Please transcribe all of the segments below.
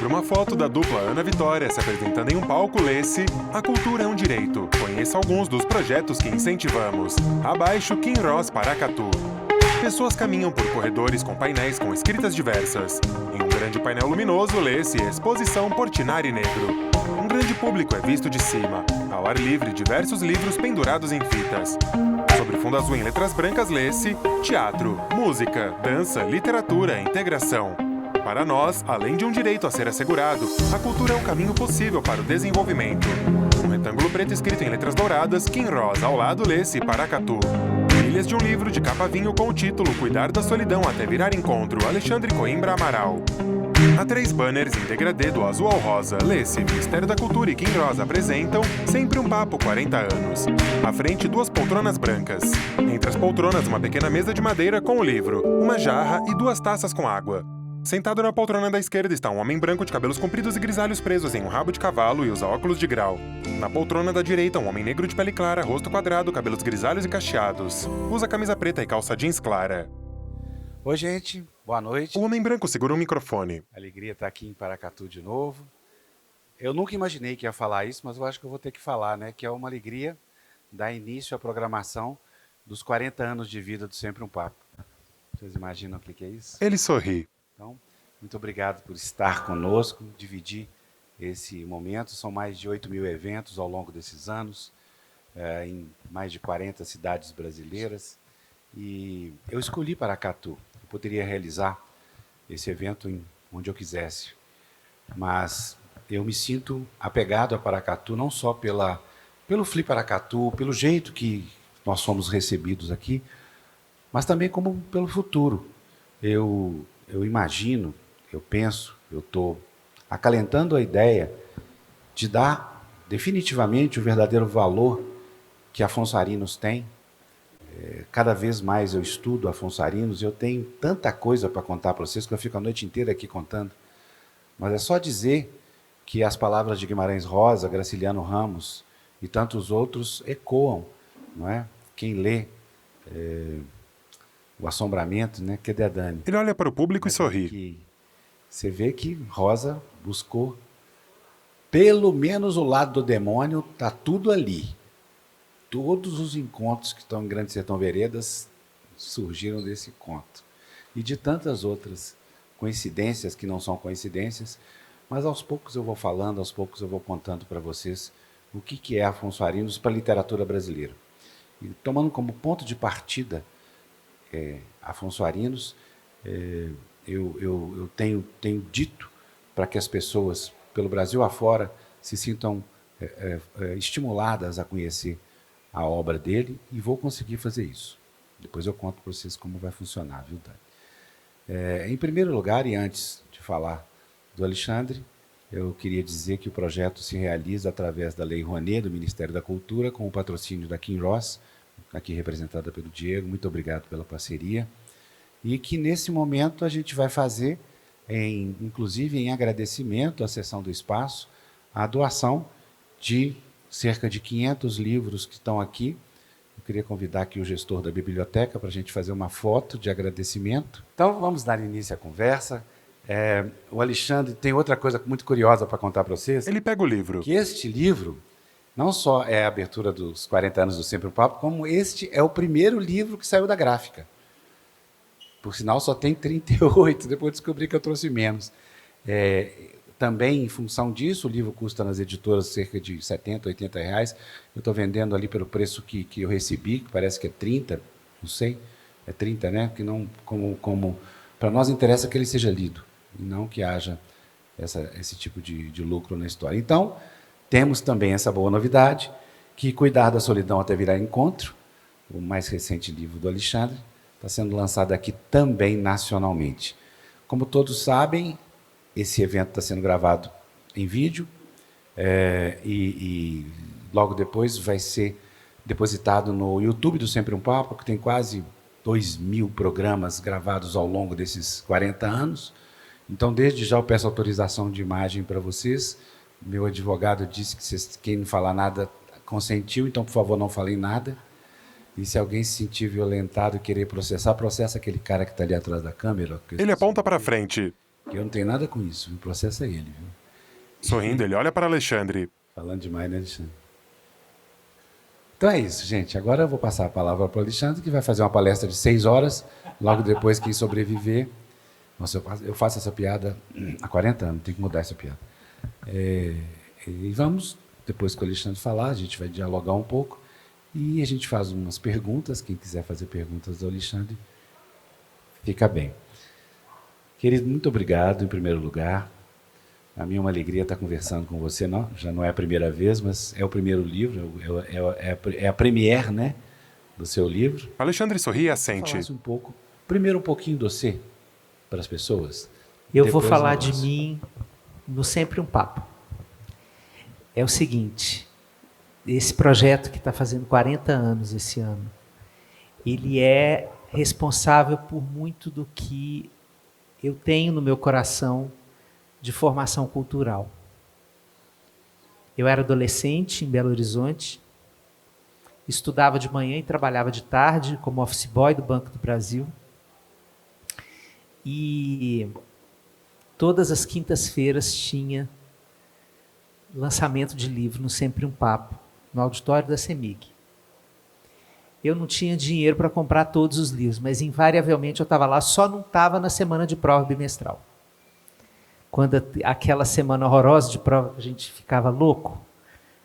Sobre uma foto da dupla Ana Vitória se apresentando em um palco, lê-se: "A cultura é um direito. Conheça alguns dos projetos que incentivamos. Abaixo Kinross Paracatu." Pessoas caminham por corredores com painéis com escritas diversas. Em um grande painel luminoso, lê-se: "Exposição Portinari Negro." Um grande público é visto de cima. Ao ar livre, diversos livros pendurados em fitas. Sobre fundo azul em letras brancas, lê-se: "Teatro, música, dança, literatura, integração." Para nós, além de um direito a ser assegurado, a cultura é um caminho possível para o desenvolvimento. Um retângulo preto escrito em letras douradas, Kinross, ao lado, lê-se: "Paracatu." Trilhas de um livro de capa vinho com o título "Cuidar da Solidão até Virar Encontro", Alexandre Coimbra Amaral. Há 3 banners em degradê do azul ao rosa, lê-se: "Ministério da Cultura e Kinross apresentam Sempre um Papo 40 anos." À frente, 2 poltronas brancas. Entre as poltronas, uma pequena mesa de madeira com o livro, uma jarra e 2 taças com água. Sentado na poltrona da esquerda está um homem branco de cabelos compridos e grisalhos presos em um rabo de cavalo e usa óculos de grau. Na poltrona da direita, um homem negro de pele clara, rosto quadrado, cabelos grisalhos e cacheados. Usa camisa preta e calça jeans clara. Oi, gente. Boa noite. O homem branco segura um microfone. Alegria estar aqui em Paracatu de novo. Eu nunca imaginei que ia falar isso, mas eu acho que eu vou ter que falar, né? Que é uma alegria dar início à programação dos 40 anos de vida do Sempre um Papo. Vocês imaginam o que é isso? Ele sorri. Então, muito obrigado por estar conosco, dividir esse momento. São mais de 8.000 eventos ao longo desses anos, em mais de 40 cidades brasileiras. E eu escolhi Paracatu. Eu poderia realizar esse evento onde eu quisesse. Mas eu me sinto apegado a Paracatu, não só pelo Flip Paracatu, pelo jeito que nós somos recebidos aqui, mas também como pelo futuro. Eu imagino, eu penso, eu estou acalentando a ideia de dar definitivamente o verdadeiro valor que Afonso Arinos tem. Cada vez mais eu estudo Afonso Arinos e eu tenho tanta coisa para contar para vocês que eu fico a noite inteira aqui contando. Mas é só dizer que as palavras de Guimarães Rosa, Graciliano Ramos e tantos outros ecoam, não é? Quem lê O Assombramento, né? Que Dani. Ele olha para o público e sorri. Você vê que Rosa buscou pelo menos o lado do demônio, está tudo ali. Todos os encontros que estão em Grande Sertão Veredas surgiram desse conto. E de tantas outras coincidências que não são coincidências, mas aos poucos eu vou falando, aos poucos eu vou contando para vocês o que é Afonso Arinos para a literatura brasileira. E tomando como ponto de partida Afonso Arinos, eu tenho dito para que as pessoas, pelo Brasil afora, se sintam estimuladas a conhecer a obra dele, e vou conseguir fazer isso. Depois eu conto para vocês como vai funcionar, viu, Dani? Em primeiro lugar, e antes de falar do Alexandre, eu queria dizer que o projeto se realiza através da Lei Rouanet, do Ministério da Cultura, com o patrocínio da Kinross, aqui representada pelo Diego. Muito obrigado pela parceria. E que, nesse momento, a gente vai fazer, inclusive em agradecimento à Seção do Espaço, a doação de cerca de 500 livros que estão aqui. Eu queria convidar aqui o gestor da biblioteca para a gente fazer uma foto de agradecimento. Então, vamos dar início à conversa. O Alexandre tem outra coisa muito curiosa para contar para vocês. Ele pega o livro. Que este livro não só é a abertura dos 40 anos do Sempre um Papo, como este é o primeiro livro que saiu da gráfica. Por sinal, só tem 38, depois descobri que eu trouxe menos. Também, em função disso, o livro custa nas editoras cerca de R$70, R$80. Eu estou vendendo ali pelo preço que eu recebi, que parece que é 30, não sei, é 30, né? Que não, como para nós interessa que ele seja lido, e não que haja esse tipo de lucro na história. Então, temos também essa boa novidade, que Cuidar da Solidão até Virar Encontro, o mais recente livro do Alexandre, está sendo lançado aqui também nacionalmente. Como todos sabem, esse evento está sendo gravado em vídeo e logo depois vai ser depositado no YouTube do Sempre um Papo, que tem quase 2.000 programas gravados ao longo desses 40 anos. Então, desde já eu peço autorização de imagem para vocês. Meu advogado disse que quem não falar nada consentiu, então, por favor, não falem nada. E se alguém se sentir violentado e querer processar, processa aquele cara que está ali atrás da câmera. Ele aponta para frente. Eu não tenho nada com isso, o processo é ele, viu? Sorrindo, ele olha para Alexandre. Falando demais, né, Alexandre? Então é isso, gente. Agora eu vou passar a palavra para o Alexandre, que vai fazer uma palestra de 6 horas, logo depois que sobreviver. Nossa, eu faço essa piada há 40 anos, tenho que mudar essa piada. E vamos, depois que o Alexandre falar, a gente vai dialogar um pouco e a gente faz umas perguntas. Quem quiser fazer perguntas ao Alexandre, fica bem. Querido, muito obrigado, em primeiro lugar. A mim é uma alegria estar conversando com você. Não, já não é a primeira vez, mas é o primeiro livro, é a premiere, né, do seu livro. Alexandre sorri e assente. Falasse um pouco, primeiro um pouquinho de você, para as pessoas. Eu vou falar de mim no Sempre um Papo. É o seguinte, esse projeto que está fazendo 40 anos esse ano, ele é responsável por muito do que eu tenho no meu coração de formação cultural. Eu era adolescente em Belo Horizonte, estudava de manhã e trabalhava de tarde como office boy do Banco do Brasil. E todas as quintas-feiras tinha lançamento de livro no Sempre um Papo, no auditório da CEMIG. Eu não tinha dinheiro para comprar todos os livros, mas invariavelmente eu estava lá, só não estava na semana de prova bimestral. Quando aquela semana horrorosa de prova, a gente ficava louco,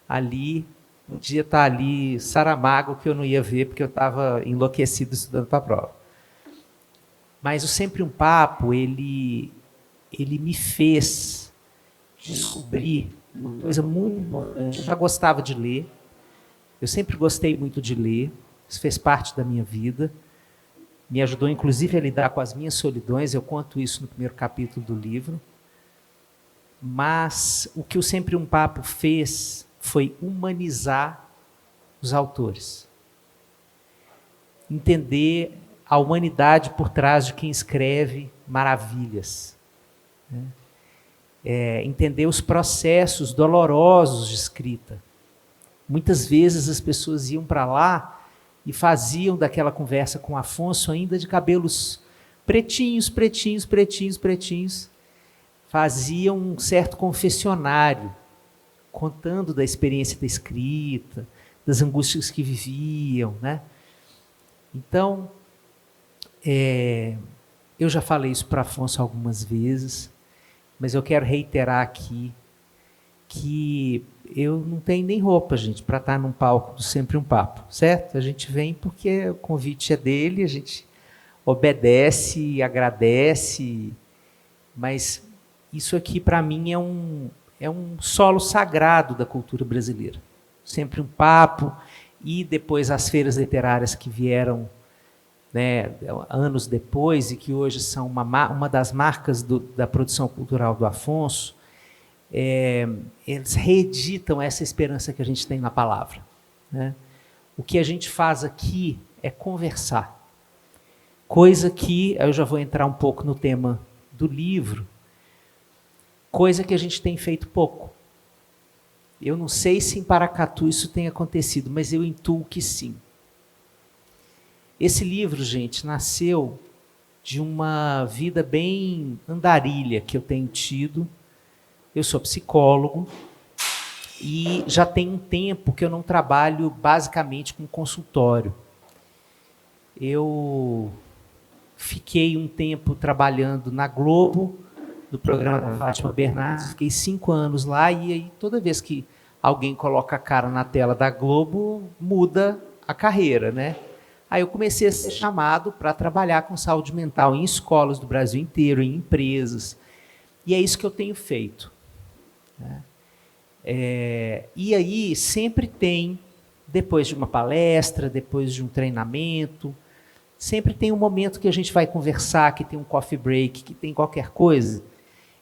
ali, um dia tá ali Saramago que eu não ia ver, porque eu estava enlouquecido estudando para a prova. Mas o Sempre um Papo, ele me fez descobrir uma coisa muito importante. Eu já gostava de ler, eu sempre gostei muito de ler, isso fez parte da minha vida, me ajudou inclusive a lidar com as minhas solidões, eu conto isso no primeiro capítulo do livro. Mas o que o Sempre um Papo fez foi humanizar os autores. Entender a humanidade por trás de quem escreve maravilhas. Né? Entender os processos dolorosos de escrita. Muitas vezes as pessoas iam para lá e faziam daquela conversa com Afonso ainda de cabelos pretinhos, pretinhos, pretinhos, pretinhos. Faziam um certo confessionário, contando da experiência da escrita, das angústias que viviam, né? Então, eu já falei isso para Afonso algumas vezes, mas eu quero reiterar aqui que eu não tenho nem roupa, gente, para estar num palco do Sempre um Papo, certo? A gente vem porque o convite é dele, a gente obedece, agradece, mas isso aqui, para mim, é um solo sagrado da cultura brasileira. Sempre um Papo, e depois as feiras literárias que vieram, né, anos depois, e que hoje são uma das marcas da produção cultural do Afonso, eles reeditam essa esperança que a gente tem na palavra. Né? O que a gente faz aqui é conversar. Coisa que, eu já vou entrar um pouco no tema do livro, coisa que a gente tem feito pouco. Eu não sei se em Paracatu isso tem acontecido, mas eu intuo que sim. Esse livro, gente, nasceu de uma vida bem andarilha que eu tenho tido. Eu sou psicólogo e já tem um tempo que eu não trabalho basicamente com consultório. Eu fiquei um tempo trabalhando na Globo, do programa da Fátima Bernardes, fiquei 5 anos lá, e aí toda vez que alguém coloca a cara na tela da Globo, muda a carreira, né? Aí eu comecei a ser chamado para trabalhar com saúde mental em escolas do Brasil inteiro, em empresas, e é isso que eu tenho feito. Né? E aí sempre tem, depois de uma palestra, depois de um treinamento, sempre tem um momento que a gente vai conversar, que tem um coffee break, que tem qualquer coisa.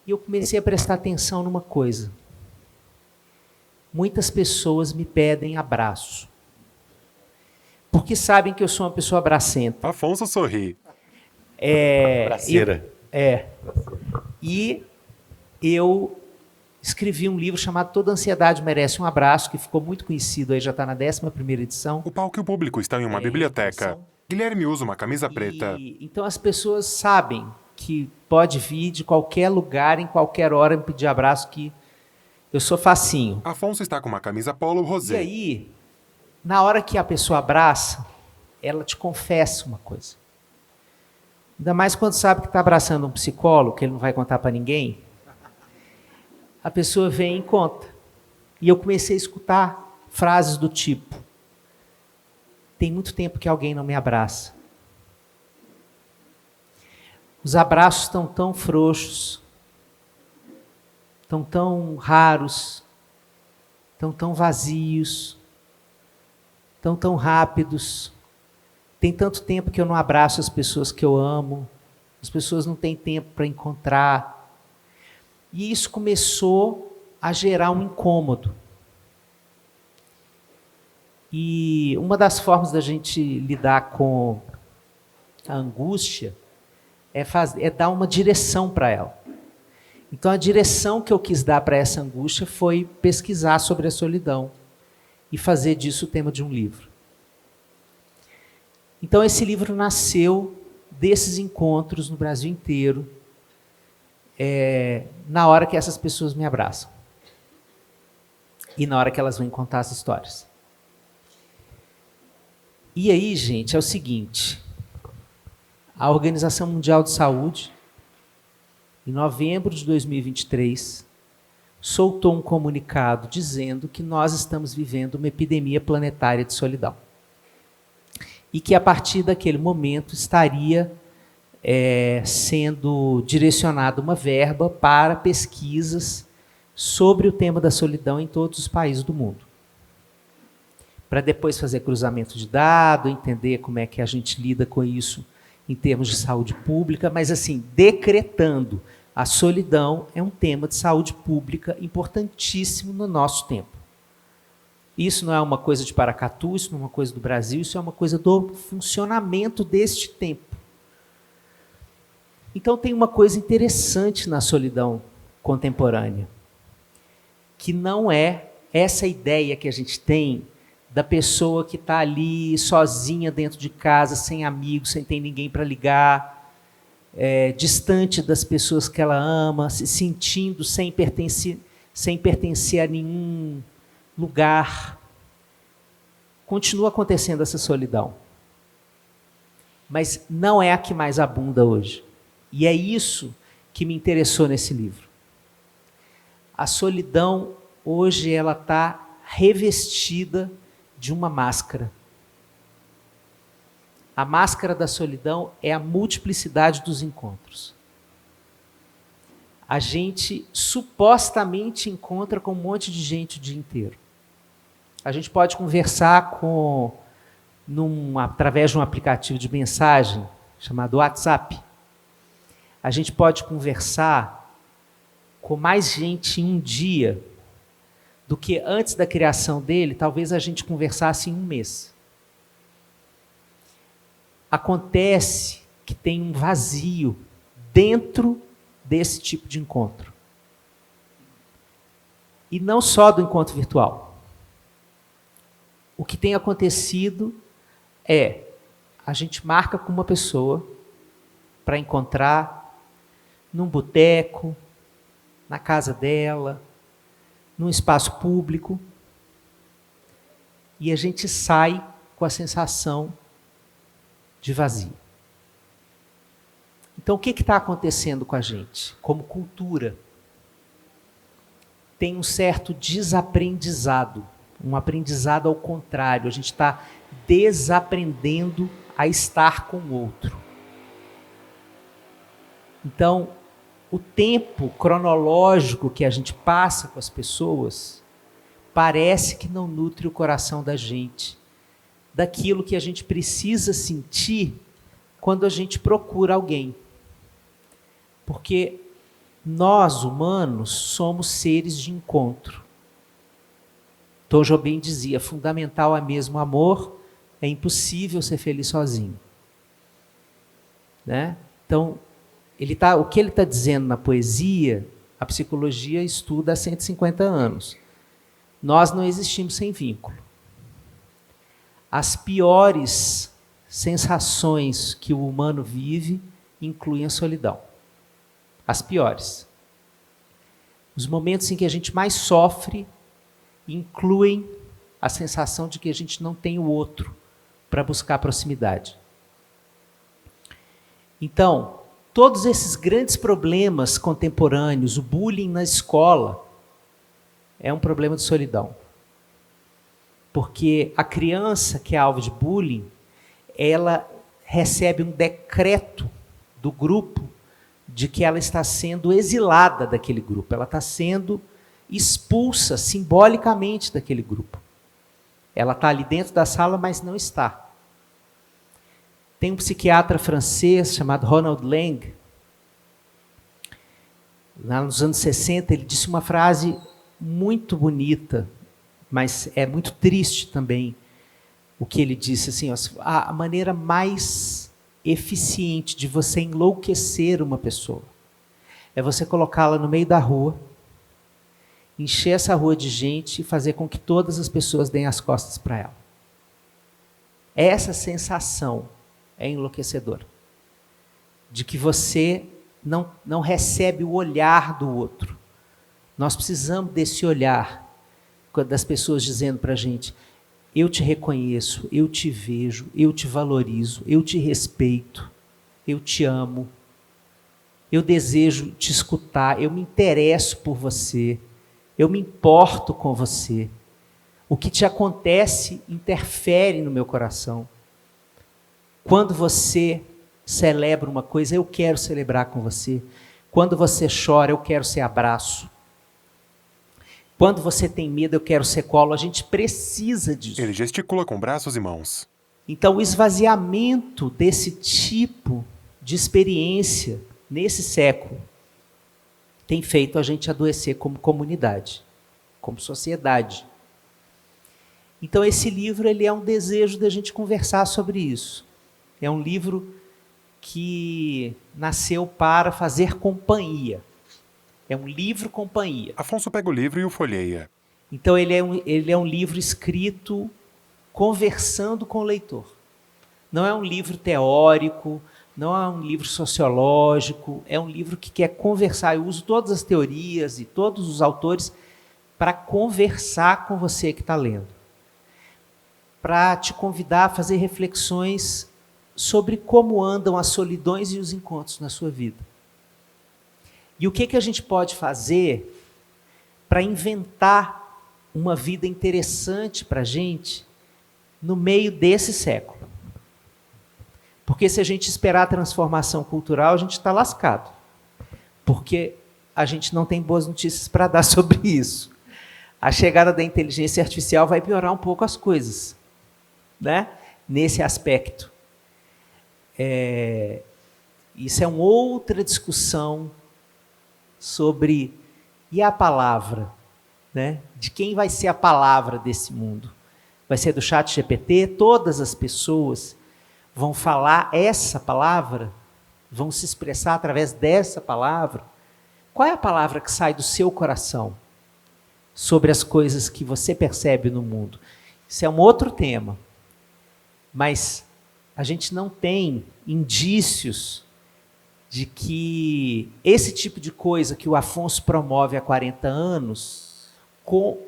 E eu comecei a prestar atenção numa coisa. Muitas pessoas me pedem abraço. Porque sabem que eu sou uma pessoa abracenta. Afonso sorri. Abraceira. E eu escrevi um livro chamado Toda Ansiedade Merece um Abraço, que ficou muito conhecido, aí já está na 11ª edição. O palco e o público estão em uma biblioteca. Guilherme usa uma camisa preta. Então as pessoas sabem que pode vir de qualquer lugar, em qualquer hora, me pedir abraço, que eu sou facinho. Afonso está com uma camisa polo E rosé. aí, na hora que a pessoa abraça, ela te confessa uma coisa. Ainda mais quando sabe que está abraçando um psicólogo, que ele não vai contar para ninguém. A pessoa vem e conta. E eu comecei a escutar frases do tipo: tem muito tempo que alguém não me abraça. Os abraços estão tão frouxos, estão tão raros, estão tão vazios, estão tão rápidos. Tem tanto tempo que eu não abraço as pessoas que eu amo, as pessoas não têm tempo para encontrar. E isso começou a gerar um incômodo. E uma das formas da gente lidar com a angústia é dar uma direção para ela. Então, a direção que eu quis dar para essa angústia foi pesquisar sobre a solidão e fazer disso o tema de um livro. Então, esse livro nasceu desses encontros no Brasil inteiro, na hora que essas pessoas me abraçam e na hora que elas vêm contar as histórias. E aí, gente, é o seguinte: a Organização Mundial de Saúde, em novembro de 2023, soltou um comunicado dizendo que nós estamos vivendo uma epidemia planetária de solidão. E que, a partir daquele momento, estaria sendo direcionada uma verba para pesquisas sobre o tema da solidão em todos os países do mundo. Para depois fazer cruzamento de dados, entender como é que a gente lida com isso em termos de saúde pública, mas assim, decretando: a solidão é um tema de saúde pública importantíssimo no nosso tempo. Isso não é uma coisa de Paracatu, isso não é uma coisa do Brasil, isso é uma coisa do funcionamento deste tempo. Então tem uma coisa interessante na solidão contemporânea, que não é essa ideia que a gente tem da pessoa que está ali sozinha dentro de casa, sem amigos, sem ter ninguém para ligar, distante das pessoas que ela ama, se sentindo sem pertencer a nenhum lugar. Continua acontecendo essa solidão, mas não é a que mais abunda hoje. E é isso que me interessou nesse livro. A solidão hoje ela está revestida de uma máscara. A máscara da solidão é a multiplicidade dos encontros. A gente supostamente encontra com um monte de gente o dia inteiro. A gente pode conversar através de um aplicativo de mensagem chamado WhatsApp. A gente pode conversar com mais gente em um dia do que antes da criação dele, talvez a gente conversasse em um mês. Acontece que tem um vazio dentro desse tipo de encontro. E não só do encontro virtual. O que tem acontecido é, a gente marca com uma pessoa para encontrar num boteco, na casa dela, num espaço público, e a gente sai com a sensação de vazio. Então, o que está acontecendo com a gente? Como cultura, tem um certo desaprendizado, um aprendizado ao contrário. A gente está desaprendendo a estar com o outro. Então, o tempo cronológico que a gente passa com as pessoas parece que não nutre o coração da gente, daquilo que a gente precisa sentir quando a gente procura alguém. Porque nós, humanos, somos seres de encontro. Tom Jobim dizia: fundamental é mesmo o amor, é impossível ser feliz sozinho. Né? Então, o que ele está dizendo na poesia, a psicologia estuda há 150 anos. Nós não existimos sem vínculo. As piores sensações que o humano vive incluem a solidão. as piores. Os momentos em que a gente mais sofre incluem a sensação de que a gente não tem o outro para buscar proximidade. Então, todos esses grandes problemas contemporâneos, o bullying na escola, é um problema de solidão. Porque a criança que é alvo de bullying, ela recebe um decreto do grupo de que ela está sendo exilada daquele grupo, ela está sendo expulsa simbolicamente daquele grupo. Ela está ali dentro da sala, mas não está. Tem um psiquiatra francês chamado Ronald Lang, lá nos anos 60, ele disse uma frase muito bonita, mas é muito triste também, o que ele disse, assim, a maneira mais eficiente de você enlouquecer uma pessoa é você colocá-la no meio da rua, encher essa rua de gente e fazer com que todas as pessoas deem as costas para ela. Essa sensação é enlouquecedora, de que você não recebe o olhar do outro. Nós precisamos desse olhar das pessoas dizendo para a gente: eu te reconheço, eu te vejo, eu te valorizo, eu te respeito, eu te amo, eu desejo te escutar, eu me interesso por você, eu me importo com você. O que te acontece interfere no meu coração. Quando você celebra uma coisa, eu quero celebrar com você. Quando você chora, eu quero ser abraço. Quando você tem medo, eu quero ser colo. A gente precisa disso. Ele gesticula com braços e mãos. Então, o esvaziamento desse tipo de experiência nesse século tem feito a gente adoecer como comunidade, como sociedade. Então, esse livro ele é um desejo da gente conversar sobre isso. É um livro que nasceu para fazer companhia. É um livro-companhia. Afonso pega o livro e o folheia. Então, ele é um livro escrito conversando com o leitor. Não é um livro teórico, não é um livro sociológico, é um livro que quer conversar. Eu uso todas as teorias e todos os autores para conversar com você que está lendo. Para te convidar a fazer reflexões sobre como andam as solidões e os encontros na sua vida. E o que a gente pode fazer para inventar uma vida interessante para a gente no meio desse século. Porque se a gente esperar a transformação cultural, a gente está lascado. Porque a gente não tem boas notícias para dar sobre isso. A chegada da inteligência artificial vai piorar um pouco as coisas, né? Nesse aspecto. Isso é uma outra discussão sobre, e a palavra, né? De quem vai ser a palavra desse mundo? Vai ser do ChatGPT? Todas as pessoas vão falar essa palavra? Vão se expressar através dessa palavra? Qual é a palavra que sai do seu coração sobre as coisas que você percebe no mundo? Isso é um outro tema, mas a gente não tem indícios de que esse tipo de coisa que o Afonso promove há 40 anos, com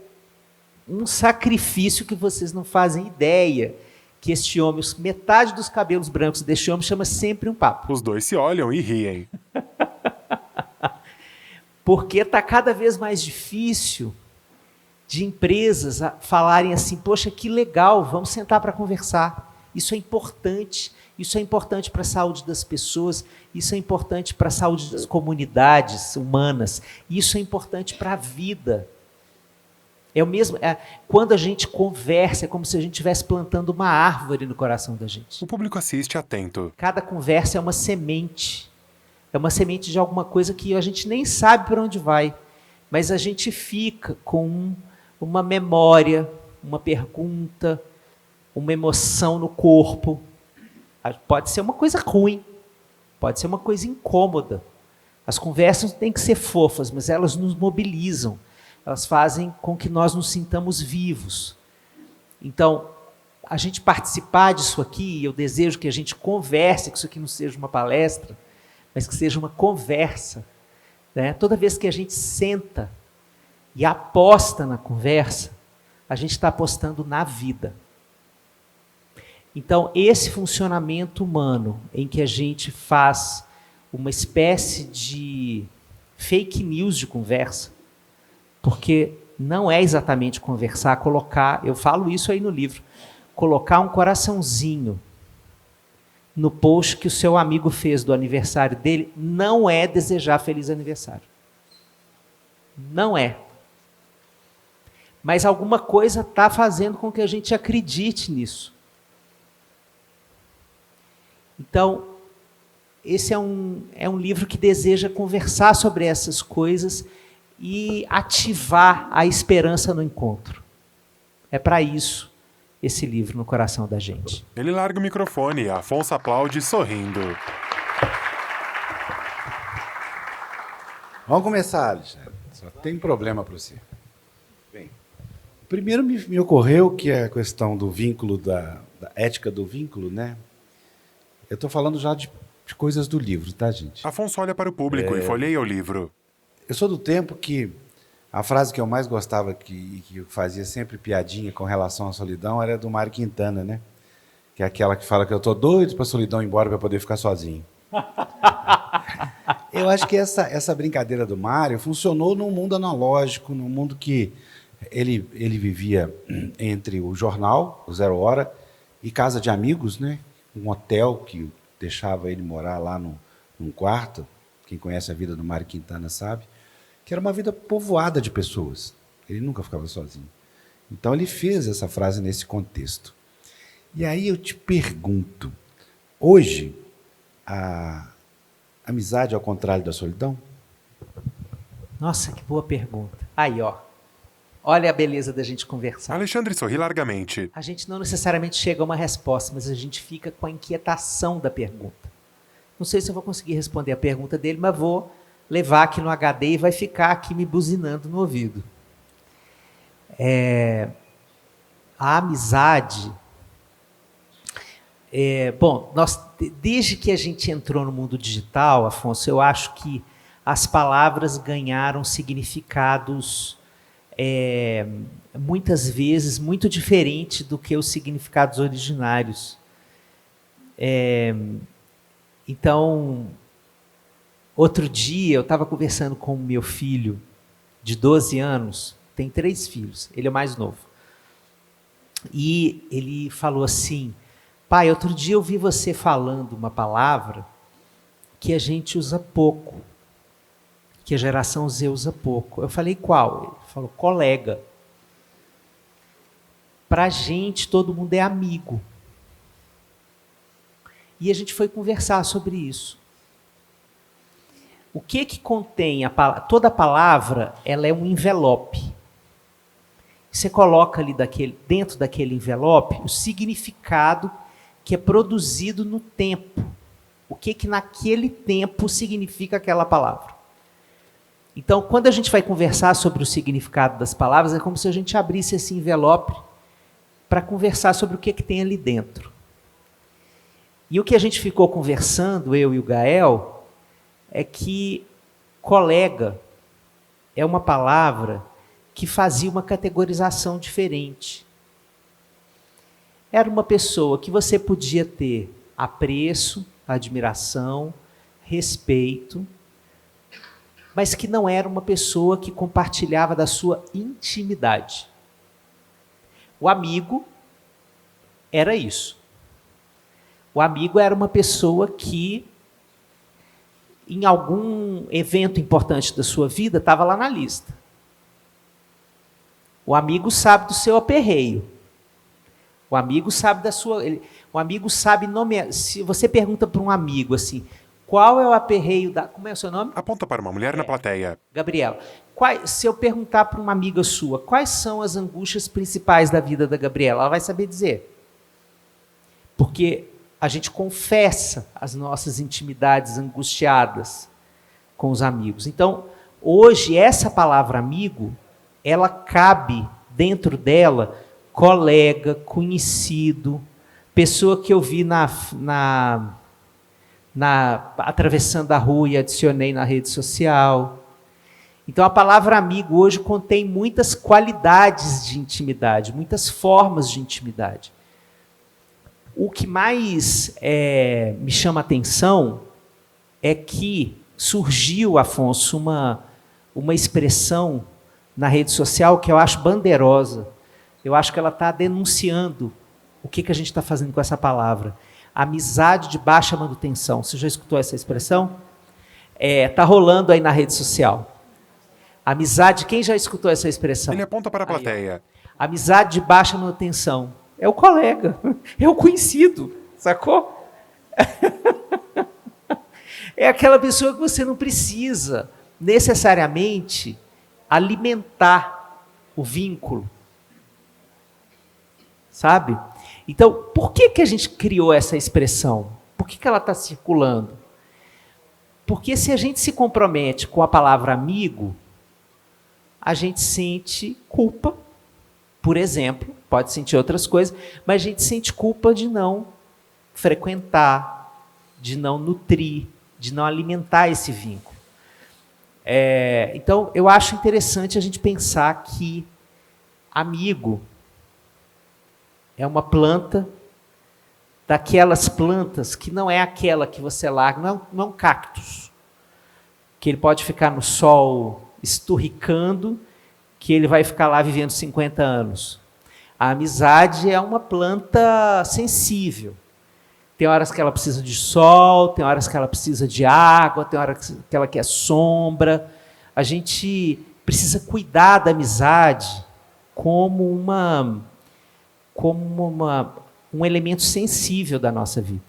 um sacrifício que vocês não fazem ideia, que este homem, metade dos cabelos brancos deste homem chama sempre um papo. Os dois se olham e riem. Porque está cada vez mais difícil de empresas falarem assim: poxa, que legal, vamos sentar para conversar. Isso é importante para a saúde das pessoas, isso é importante para a saúde das comunidades humanas, isso é importante para a vida. É o mesmo, quando a gente conversa, é como se a gente estivesse plantando uma árvore no coração da gente. O público assiste atento. Cada conversa é uma semente de alguma coisa que a gente nem sabe para onde vai, mas a gente fica com uma memória, uma pergunta, uma emoção no corpo. Pode ser uma coisa ruim, pode ser uma coisa incômoda. As conversas têm que ser fofas, mas elas nos mobilizam. Elas fazem com que nós nos sintamos vivos. Então, a gente participar disso aqui, eu desejo que a gente converse, que isso aqui não seja uma palestra, mas que seja uma conversa, né? Toda vez que a gente senta e aposta na conversa, a gente está apostando na vida. Então, esse funcionamento humano em que a gente faz uma espécie de fake news de conversa, porque não é exatamente conversar, colocar, eu falo isso aí no livro, colocar um coraçãozinho no post que o seu amigo fez do aniversário dele, não é desejar feliz aniversário. Não é. Mas alguma coisa está fazendo com que a gente acredite nisso. Então, esse é um livro que deseja conversar sobre essas coisas e ativar a esperança no encontro. É para isso esse livro no coração da gente. Ele larga o microfone e Afonso aplaude sorrindo. Vamos começar, Alexandre. Só tem problema para você. Bem, primeiro me ocorreu que a questão do vínculo, da ética do vínculo, né? Eu estou falando já de coisas do livro, tá, gente? Afonso olha para o público e folheia o livro. Eu sou do tempo que a frase que eu mais gostava, que eu fazia sempre piadinha com relação à solidão, era do Mário Quintana, né? Que é aquela que fala que eu tô doido para a solidão ir embora para poder ficar sozinho. Eu acho que essa brincadeira do Mário funcionou num mundo analógico, num mundo que ele vivia entre o jornal, o Zero Hora, e casa de amigos, né? Um hotel que deixava ele morar lá num quarto. Quem conhece a vida do Mário Quintana sabe que era uma vida povoada de pessoas. Ele nunca ficava sozinho. Então ele fez essa frase nesse contexto. E aí eu te pergunto, hoje a amizade é ao contrário da solidão? Nossa, que boa pergunta. Aí, ó. Olha a beleza da gente conversar. Alexandre sorri largamente. A gente não necessariamente chega a uma resposta, mas a gente fica com a inquietação da pergunta. Não sei se eu vou conseguir responder a pergunta dele, mas vou levar aqui no HD e vai ficar aqui me buzinando no ouvido. A amizade... bom, desde que a gente entrou no mundo digital, Afonso, eu acho que as palavras ganharam significados muitas vezes muito diferentes do que os significados originários. Então, outro dia eu estava conversando com o meu filho de 12 anos, tem 3 filhos, ele é o mais novo. E ele falou assim: pai, outro dia eu vi você falando uma palavra que a gente usa pouco, que a geração Z usa pouco. Eu falei, qual? Ele falou, colega. Para a gente, todo mundo é amigo. E a gente foi conversar sobre isso. O que contém a palavra? Toda palavra, ela é um envelope. Você coloca ali dentro daquele envelope o significado que é produzido no tempo. O que naquele tempo significa aquela palavra. Então, quando a gente vai conversar sobre o significado das palavras, é como se a gente abrisse esse envelope para conversar sobre o que tem ali dentro. E o que a gente ficou conversando, eu e o Gael, é que colega é uma palavra que fazia uma categorização diferente. Era uma pessoa que você podia ter apreço, admiração, respeito, mas que não era uma pessoa que compartilhava da sua intimidade. O amigo era isso. O amigo era uma pessoa que, em algum evento importante da sua vida, estava lá na lista. O amigo sabe do seu aperreio. O amigo sabe da sua... O amigo sabe nomear. Se você pergunta para um amigo assim, qual é o aperreio da... Como é o seu nome? Aponta para uma mulher na plateia. Gabriela. Se eu perguntar para uma amiga sua, quais são as angústias principais da vida da Gabriela? Ela vai saber dizer. Porque a gente confessa as nossas intimidades angustiadas com os amigos. Então, hoje, essa palavra amigo, ela cabe dentro dela colega, conhecido, pessoa que eu vi atravessando a rua e adicionei na rede social. Então, a palavra amigo hoje contém muitas qualidades de intimidade, muitas formas de intimidade. O que mais me chama a atenção é que surgiu, Afonso, uma expressão na rede social que eu acho bandeirosa. Eu acho que ela está denunciando o que a gente está fazendo com essa palavra. Amizade de baixa manutenção. Você já escutou essa expressão? Está rolando aí na rede social. Amizade, quem já escutou essa expressão? Ele aponta para a plateia. Amizade de baixa manutenção. É o colega, é o conhecido, sacou? É aquela pessoa que você não precisa necessariamente alimentar o vínculo. Sabe? Então, por que a gente criou essa expressão? Por que ela está circulando? Porque se a gente se compromete com a palavra amigo, a gente sente culpa, por exemplo, pode sentir outras coisas, mas a gente sente culpa de não frequentar, de não nutrir, de não alimentar esse vínculo. Então, eu acho interessante a gente pensar que amigo é uma planta, daquelas plantas que não é aquela que você larga, não é um cactus, que ele pode ficar no sol esturricando, que ele vai ficar lá vivendo 50 anos. A amizade é uma planta sensível. Tem horas que ela precisa de sol, tem horas que ela precisa de água, tem horas que ela quer sombra. A gente precisa cuidar da amizade como um elemento sensível da nossa vida.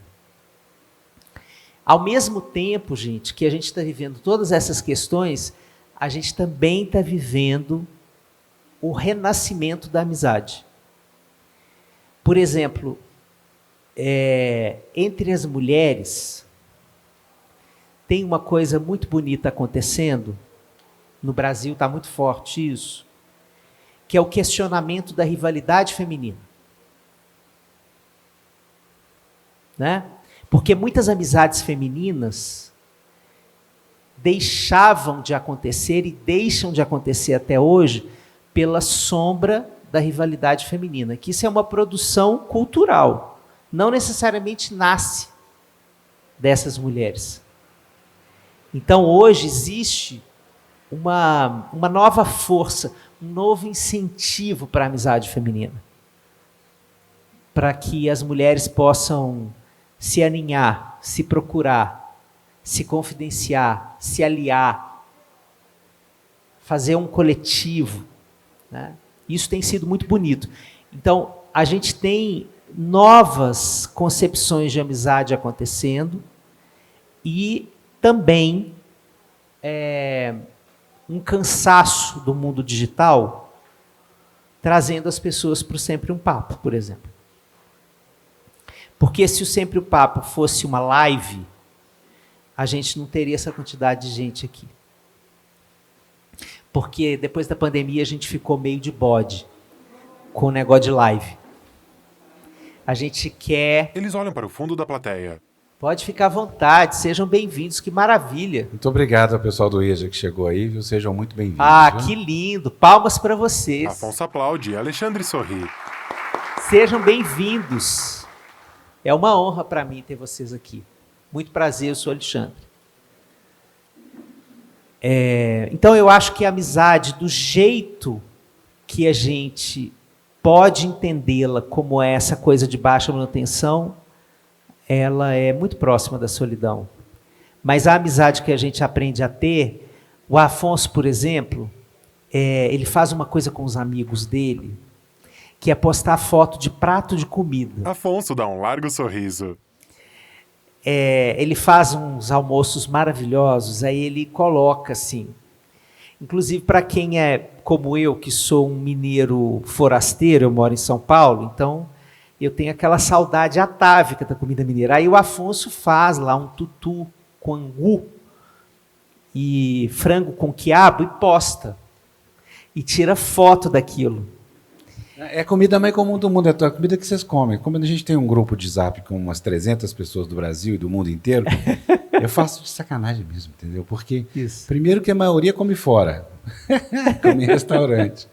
Ao mesmo tempo, gente, que a gente está vivendo todas essas questões, a gente também está vivendo o renascimento da amizade. Por exemplo, entre as mulheres, tem uma coisa muito bonita acontecendo, no Brasil está muito forte isso, que é o questionamento da rivalidade feminina. Né? Porque muitas amizades femininas deixavam de acontecer e deixam de acontecer até hoje pela sombra da rivalidade feminina, que isso é uma produção cultural, não necessariamente nasce dessas mulheres. Então, hoje existe uma nova força, um novo incentivo para a amizade feminina, para que as mulheres possam se aninhar, se procurar, se confidenciar, se aliar, fazer um coletivo, né? Isso tem sido muito bonito. Então, a gente tem novas concepções de amizade acontecendo e também um cansaço do mundo digital trazendo as pessoas para o Sempre um Papo, por exemplo. Porque se o Sempre um Papo fosse uma live, a gente não teria essa quantidade de gente aqui. Porque depois da pandemia a gente ficou meio de bode com o negócio de live. A gente quer... Eles olham para o fundo da plateia. Pode ficar à vontade, sejam bem-vindos, que maravilha. Muito obrigado ao pessoal do EJA que chegou aí, viu? Sejam muito bem-vindos. Viu? Que lindo, palmas para vocês. Afonso aplaude, Alexandre sorri. Sejam bem-vindos. É uma honra para mim ter vocês aqui. Muito prazer, eu sou Alexandre. Então eu acho que a amizade, do jeito que a gente pode entendê-la como essa coisa de baixa manutenção, ela é muito próxima da solidão. Mas a amizade que a gente aprende a ter, o Afonso, por exemplo, ele faz uma coisa com os amigos dele, que é postar foto de prato de comida. Afonso dá um largo sorriso. Ele faz uns almoços maravilhosos, aí ele coloca assim. Inclusive, para quem é como eu, que sou um mineiro forasteiro, eu moro em São Paulo, então eu tenho aquela saudade atávica da comida mineira. Aí o Afonso faz lá um tutu com angu e frango com quiabo e posta. E tira foto daquilo. É a comida mais comum do mundo, é a comida que vocês comem. Como a gente tem um grupo de Zap com umas 300 pessoas do Brasil e do mundo inteiro, Eu faço de sacanagem mesmo, entendeu? Porque, Isso. primeiro, que a maioria come fora, come em restaurante,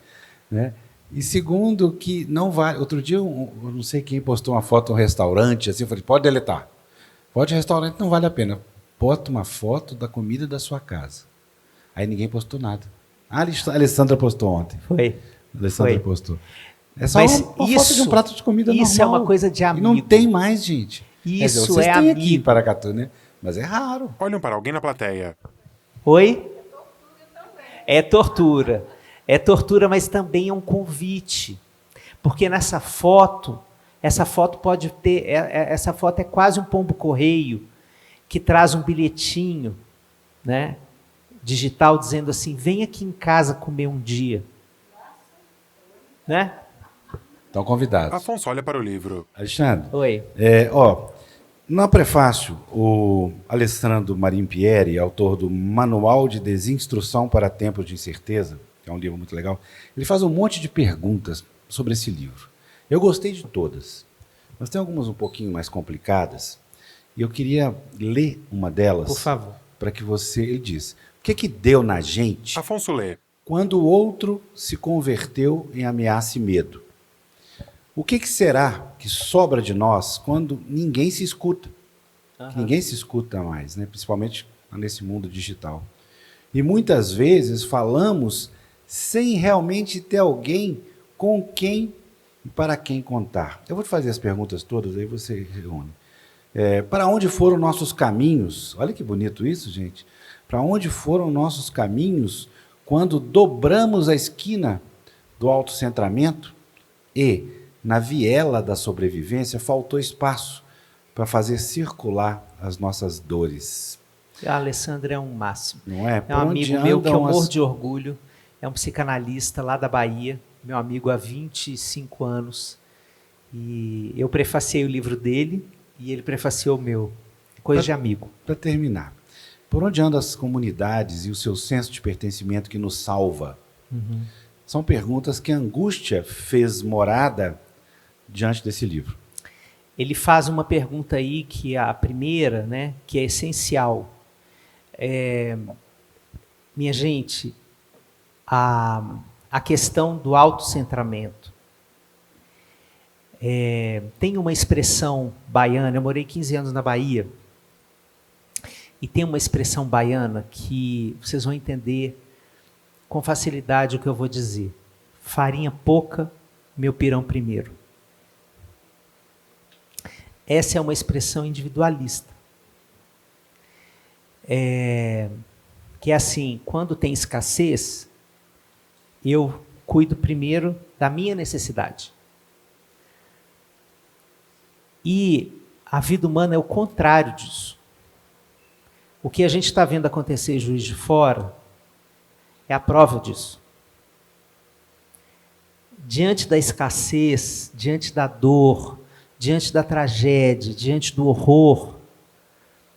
né? E segundo, que não vale. Outro dia, eu não sei quem postou uma foto de um restaurante, assim, eu falei, pode deletar. Pode restaurante, não vale a pena. Bota uma foto da comida da sua casa. Aí ninguém postou nada. A Alessandra postou ontem. Foi. A Alessandra Foi. postou. É só Mas uma foto de um prato de comida normal. Isso é uma coisa de amigo. E não tem mais, gente. Isso Quer dizer, vocês é têm amigo. aqui em Paracatu, né? Mas é raro. Olham para alguém na plateia. Oi? É tortura. É tortura, mas também é um convite. Porque essa foto pode ter, essa foto é quase um pombo-correio que traz um bilhetinho, né, digital dizendo assim, vem aqui em casa comer um dia. Né? Estão convidados. Afonso olha para o livro. Alexandre, Oi. no prefácio, o Alessandro Marimpieri, autor do Manual de Desinstrução para Tempos de Incerteza, que é um livro muito legal, ele faz um monte de perguntas sobre esse livro. Eu gostei de todas, mas tem algumas um pouquinho mais complicadas, e eu queria ler uma delas. Por favor. Para que você... Ele diz, o que deu na gente Afonso lê. quando o outro se converteu em ameaça e medo? O que será que sobra de nós quando ninguém se escuta? Que ninguém se escuta mais, né? Principalmente nesse mundo digital. E muitas vezes falamos sem realmente ter alguém com quem e para quem contar. Eu vou te fazer as perguntas todas, aí você reúne. Para onde foram nossos caminhos? Olha que bonito isso, gente. Para onde foram nossos caminhos quando dobramos a esquina do autocentramento e, na viela da sobrevivência, faltou espaço para fazer circular as nossas dores? A Alessandra é um máximo. Não é? É um amigo meu que eu morro de orgulho. É um psicanalista lá da Bahia, meu amigo há 25 anos. E eu prefaciei o livro dele e ele prefaciou o meu. Coisa de amigo. Para terminar, por onde andam as comunidades e o seu senso de pertencimento que nos salva? São perguntas que a angústia fez morada diante desse livro. Ele faz uma pergunta aí que é a primeira, né, que é essencial. Minha gente, a questão do autocentramento. Tem uma expressão baiana, eu morei 15 anos na Bahia, e tem uma expressão baiana que vocês vão entender com facilidade o que eu vou dizer. Farinha pouca, meu pirão primeiro. Essa é uma expressão individualista. Que é assim, quando tem escassez, eu cuido primeiro da minha necessidade. E a vida humana é o contrário disso. O que a gente está vendo acontecer em Juiz de Fora é a prova disso. Diante da escassez, diante da dor, diante da tragédia, diante do horror,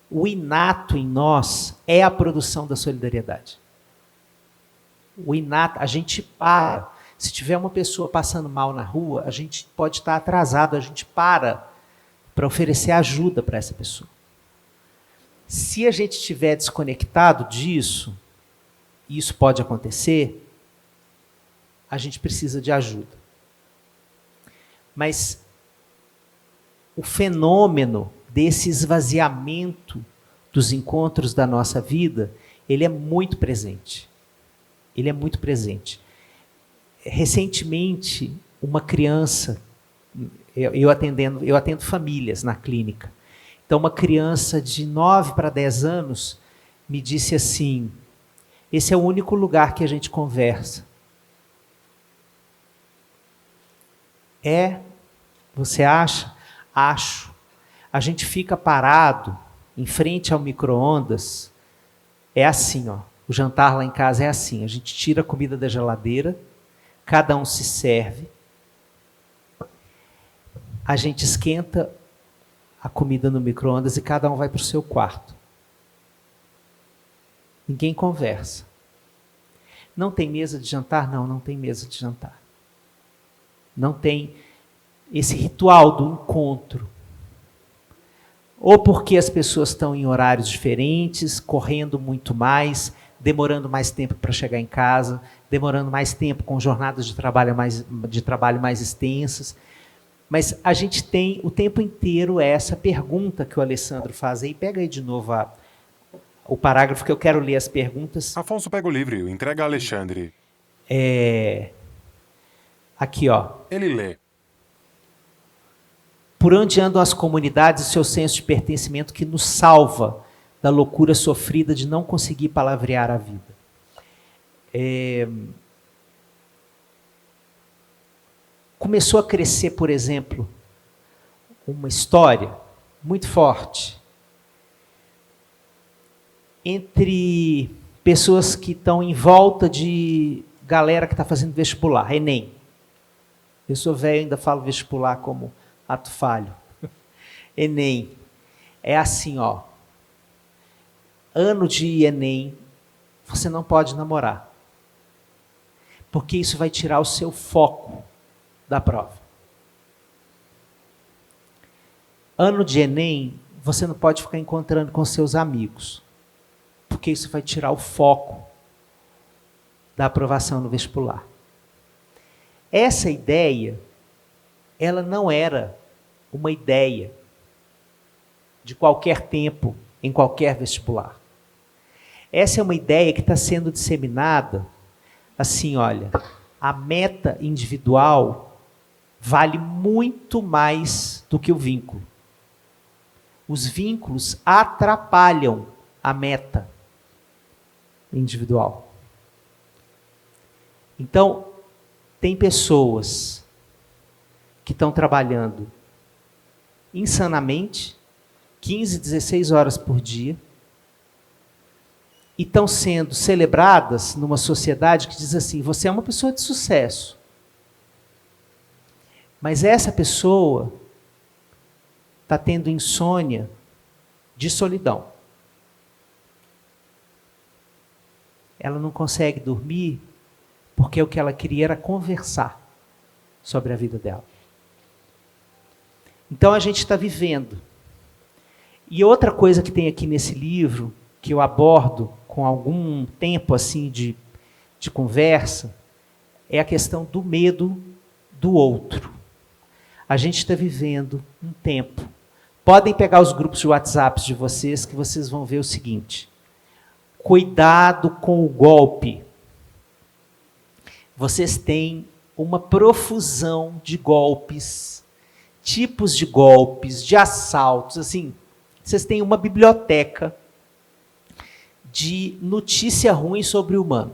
o inato em nós é a produção da solidariedade. O inato, a gente para. Se tiver uma pessoa passando mal na rua, a gente pode estar atrasado, a gente para oferecer ajuda para essa pessoa. Se a gente estiver desconectado disso, e isso pode acontecer, a gente precisa de ajuda. Mas o fenômeno desse esvaziamento dos encontros da nossa vida, ele é muito presente. Ele é muito presente. Recentemente, uma criança, eu atendo famílias na clínica. Então, uma criança de 9 para 10 anos me disse assim, esse é o único lugar que a gente conversa. Você acha? Acho. A gente fica parado em frente ao micro-ondas, é assim, ó. O jantar lá em casa é assim, a gente tira a comida da geladeira, cada um se serve, a gente esquenta a comida no micro-ondas e cada um vai para o seu quarto. Ninguém conversa. Não tem mesa de jantar? Não, não tem mesa de jantar. Não tem esse ritual do encontro. ou porque as pessoas estão em horários diferentes, correndo muito mais, demorando mais tempo para chegar em casa, demorando mais tempo com jornadas de trabalho mais extensas. Mas a gente tem o tempo inteiro essa pergunta que o Alessandro faz aí. Pega aí de novo o parágrafo que eu quero ler as perguntas. Afonso pega o livro e entrega a Alexandre. Aqui, ó. Ele lê. Por onde andam as comunidades e seu senso de pertencimento que nos salva da loucura sofrida de não conseguir palavrear a vida. Começou a crescer, por exemplo, uma história muito forte entre pessoas que estão em volta de galera que está fazendo vestibular, Enem. Eu sou velho, ainda falo vestibular como ato falho. Enem. É assim, ó. Ano de Enem, você não pode namorar. Porque isso vai tirar o seu foco da prova. Ano de Enem, você não pode ficar encontrando com seus amigos. Porque isso vai tirar o foco da aprovação no vestibular. Essa ideia, ela não era uma ideia de qualquer tempo, em qualquer vestibular. Essa é uma ideia que está sendo disseminada, assim, olha, a meta individual vale muito mais do que o vínculo. Os vínculos atrapalham a meta individual. Então, tem pessoas que estão trabalhando insanamente, 15, 16 horas por dia, e estão sendo celebradas numa sociedade que diz assim, você é uma pessoa de sucesso. Mas essa pessoa está tendo insônia de solidão. Ela não consegue dormir porque o que ela queria era conversar sobre a vida dela. Então a gente está vivendo. E outra coisa que tem aqui nesse livro, que eu abordo com algum tempo assim de conversa, é a questão do medo do outro. A gente está vivendo um tempo. Podem pegar os grupos de WhatsApp de vocês, que vocês vão ver o seguinte. Cuidado com o golpe. Vocês têm uma profusão de golpes, tipos de golpes, de assaltos, assim. Vocês têm uma biblioteca de notícia ruim sobre o humano.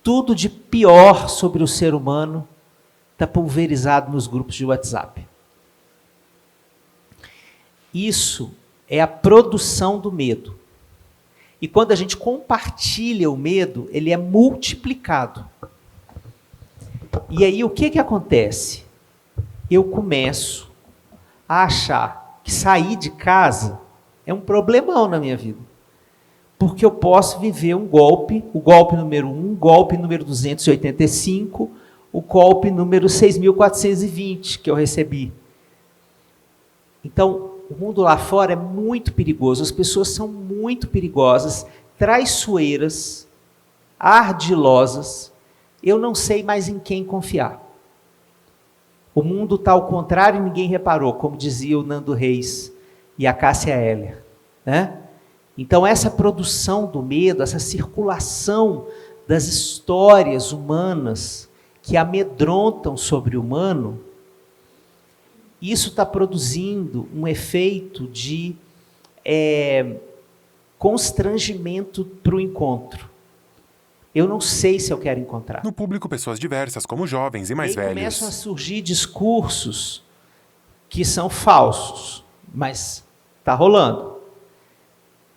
Tudo de pior sobre o ser humano está pulverizado nos grupos de WhatsApp. Isso é a produção do medo. E quando a gente compartilha o medo, ele é multiplicado. E aí o que acontece? Eu começo a achar que sair de casa é um problemão na minha vida. Porque eu posso viver um golpe, o golpe número 1, o golpe número 285, o golpe número 6.420 que eu recebi. Então, o mundo lá fora é muito perigoso, as pessoas são muito perigosas, traiçoeiras, ardilosas, eu não sei mais em quem confiar. O mundo está ao contrário e ninguém reparou, como dizia o Nando Reis e a Cássia Eller, né? Então essa produção do medo, essa circulação das histórias humanas que amedrontam sobre o humano, isso está produzindo um efeito de constrangimento para o encontro. Eu não sei se eu quero encontrar. No público, pessoas diversas, como jovens e mais velhos. Começam a surgir discursos que são falsos, mas está rolando.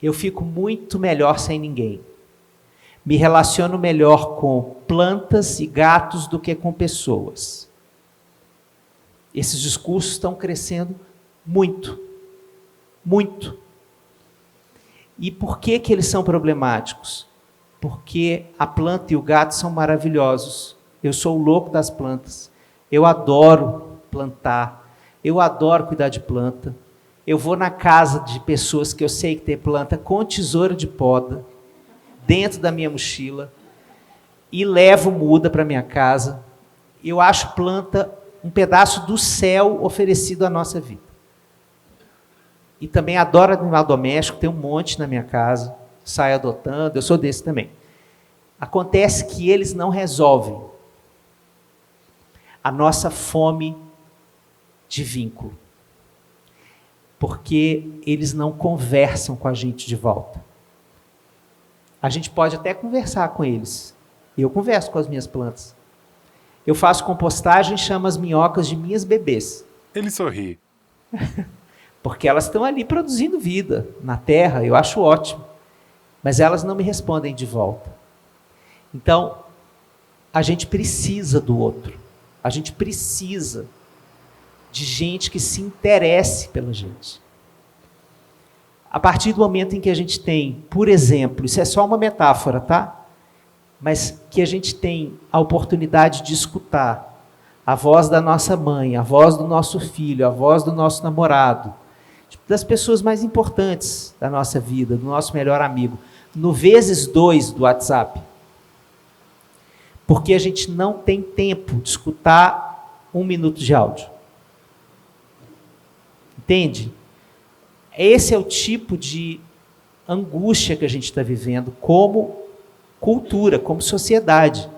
Eu fico muito melhor sem ninguém. Me relaciono melhor com plantas e gatos do que com pessoas. Esses discursos estão crescendo muito. Muito. E por que eles são problemáticos? Porque a planta e o gato são maravilhosos. Eu sou o louco das plantas. Eu adoro plantar. Eu adoro cuidar de planta. Eu vou na casa de pessoas que eu sei que tem planta com tesoura de poda dentro da minha mochila e levo muda para minha casa. Eu acho planta um pedaço do céu oferecido à nossa vida. E também adoro animal doméstico, tem um monte na minha casa, saio adotando, eu sou desse também. Acontece que eles não resolvem a nossa fome de vínculo, porque eles não conversam com a gente de volta. A gente pode até conversar com eles. Eu converso com as minhas plantas. Eu faço compostagem e chamo as minhocas de minhas bebês. Ele sorri. Porque elas estão ali produzindo vida na terra, eu acho ótimo. Mas elas não me respondem de volta. Então, a gente precisa do outro. A gente precisa de gente que se interesse pela gente. A partir do momento em que a gente tem, por exemplo, isso é só uma metáfora, tá? Mas que a gente tem a oportunidade de escutar a voz da nossa mãe, a voz do nosso filho, a voz do nosso namorado, das pessoas mais importantes da nossa vida, do nosso melhor amigo, no vezes 2 do WhatsApp. Porque a gente não tem tempo de escutar 1 minuto de áudio. Entende? Esse é o tipo de angústia que a gente está vivendo como cultura, como sociedade.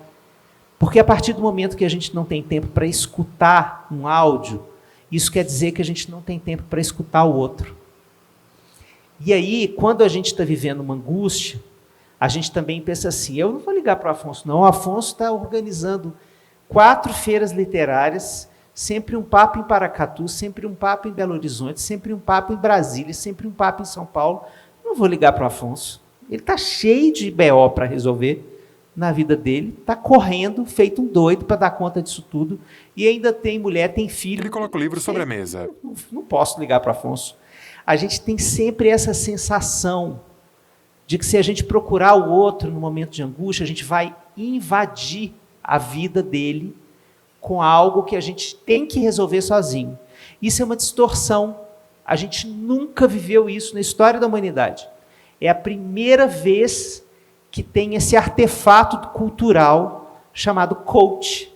Porque a partir do momento que a gente não tem tempo para escutar um áudio, isso quer dizer que a gente não tem tempo para escutar o outro. E aí, quando a gente está vivendo uma angústia, a gente também pensa assim, eu não vou ligar para o Afonso, não. O Afonso está organizando 4 feiras literárias, sempre um papo em Paracatu, sempre um papo em Belo Horizonte, sempre um papo em Brasília, sempre um papo em São Paulo. Não vou ligar para o Afonso. Ele está cheio de BO para resolver na vida dele, está correndo, feito um doido para dar conta disso tudo, e ainda tem mulher, tem filho. Ele coloca o livro sobre a mesa. Não posso ligar para o Afonso. A gente tem sempre essa sensação de que se a gente procurar o outro no momento de angústia, a gente vai invadir a vida dele com algo que a gente tem que resolver sozinho. Isso é uma distorção. A gente nunca viveu isso na história da humanidade. É a primeira vez que tem esse artefato cultural chamado coach.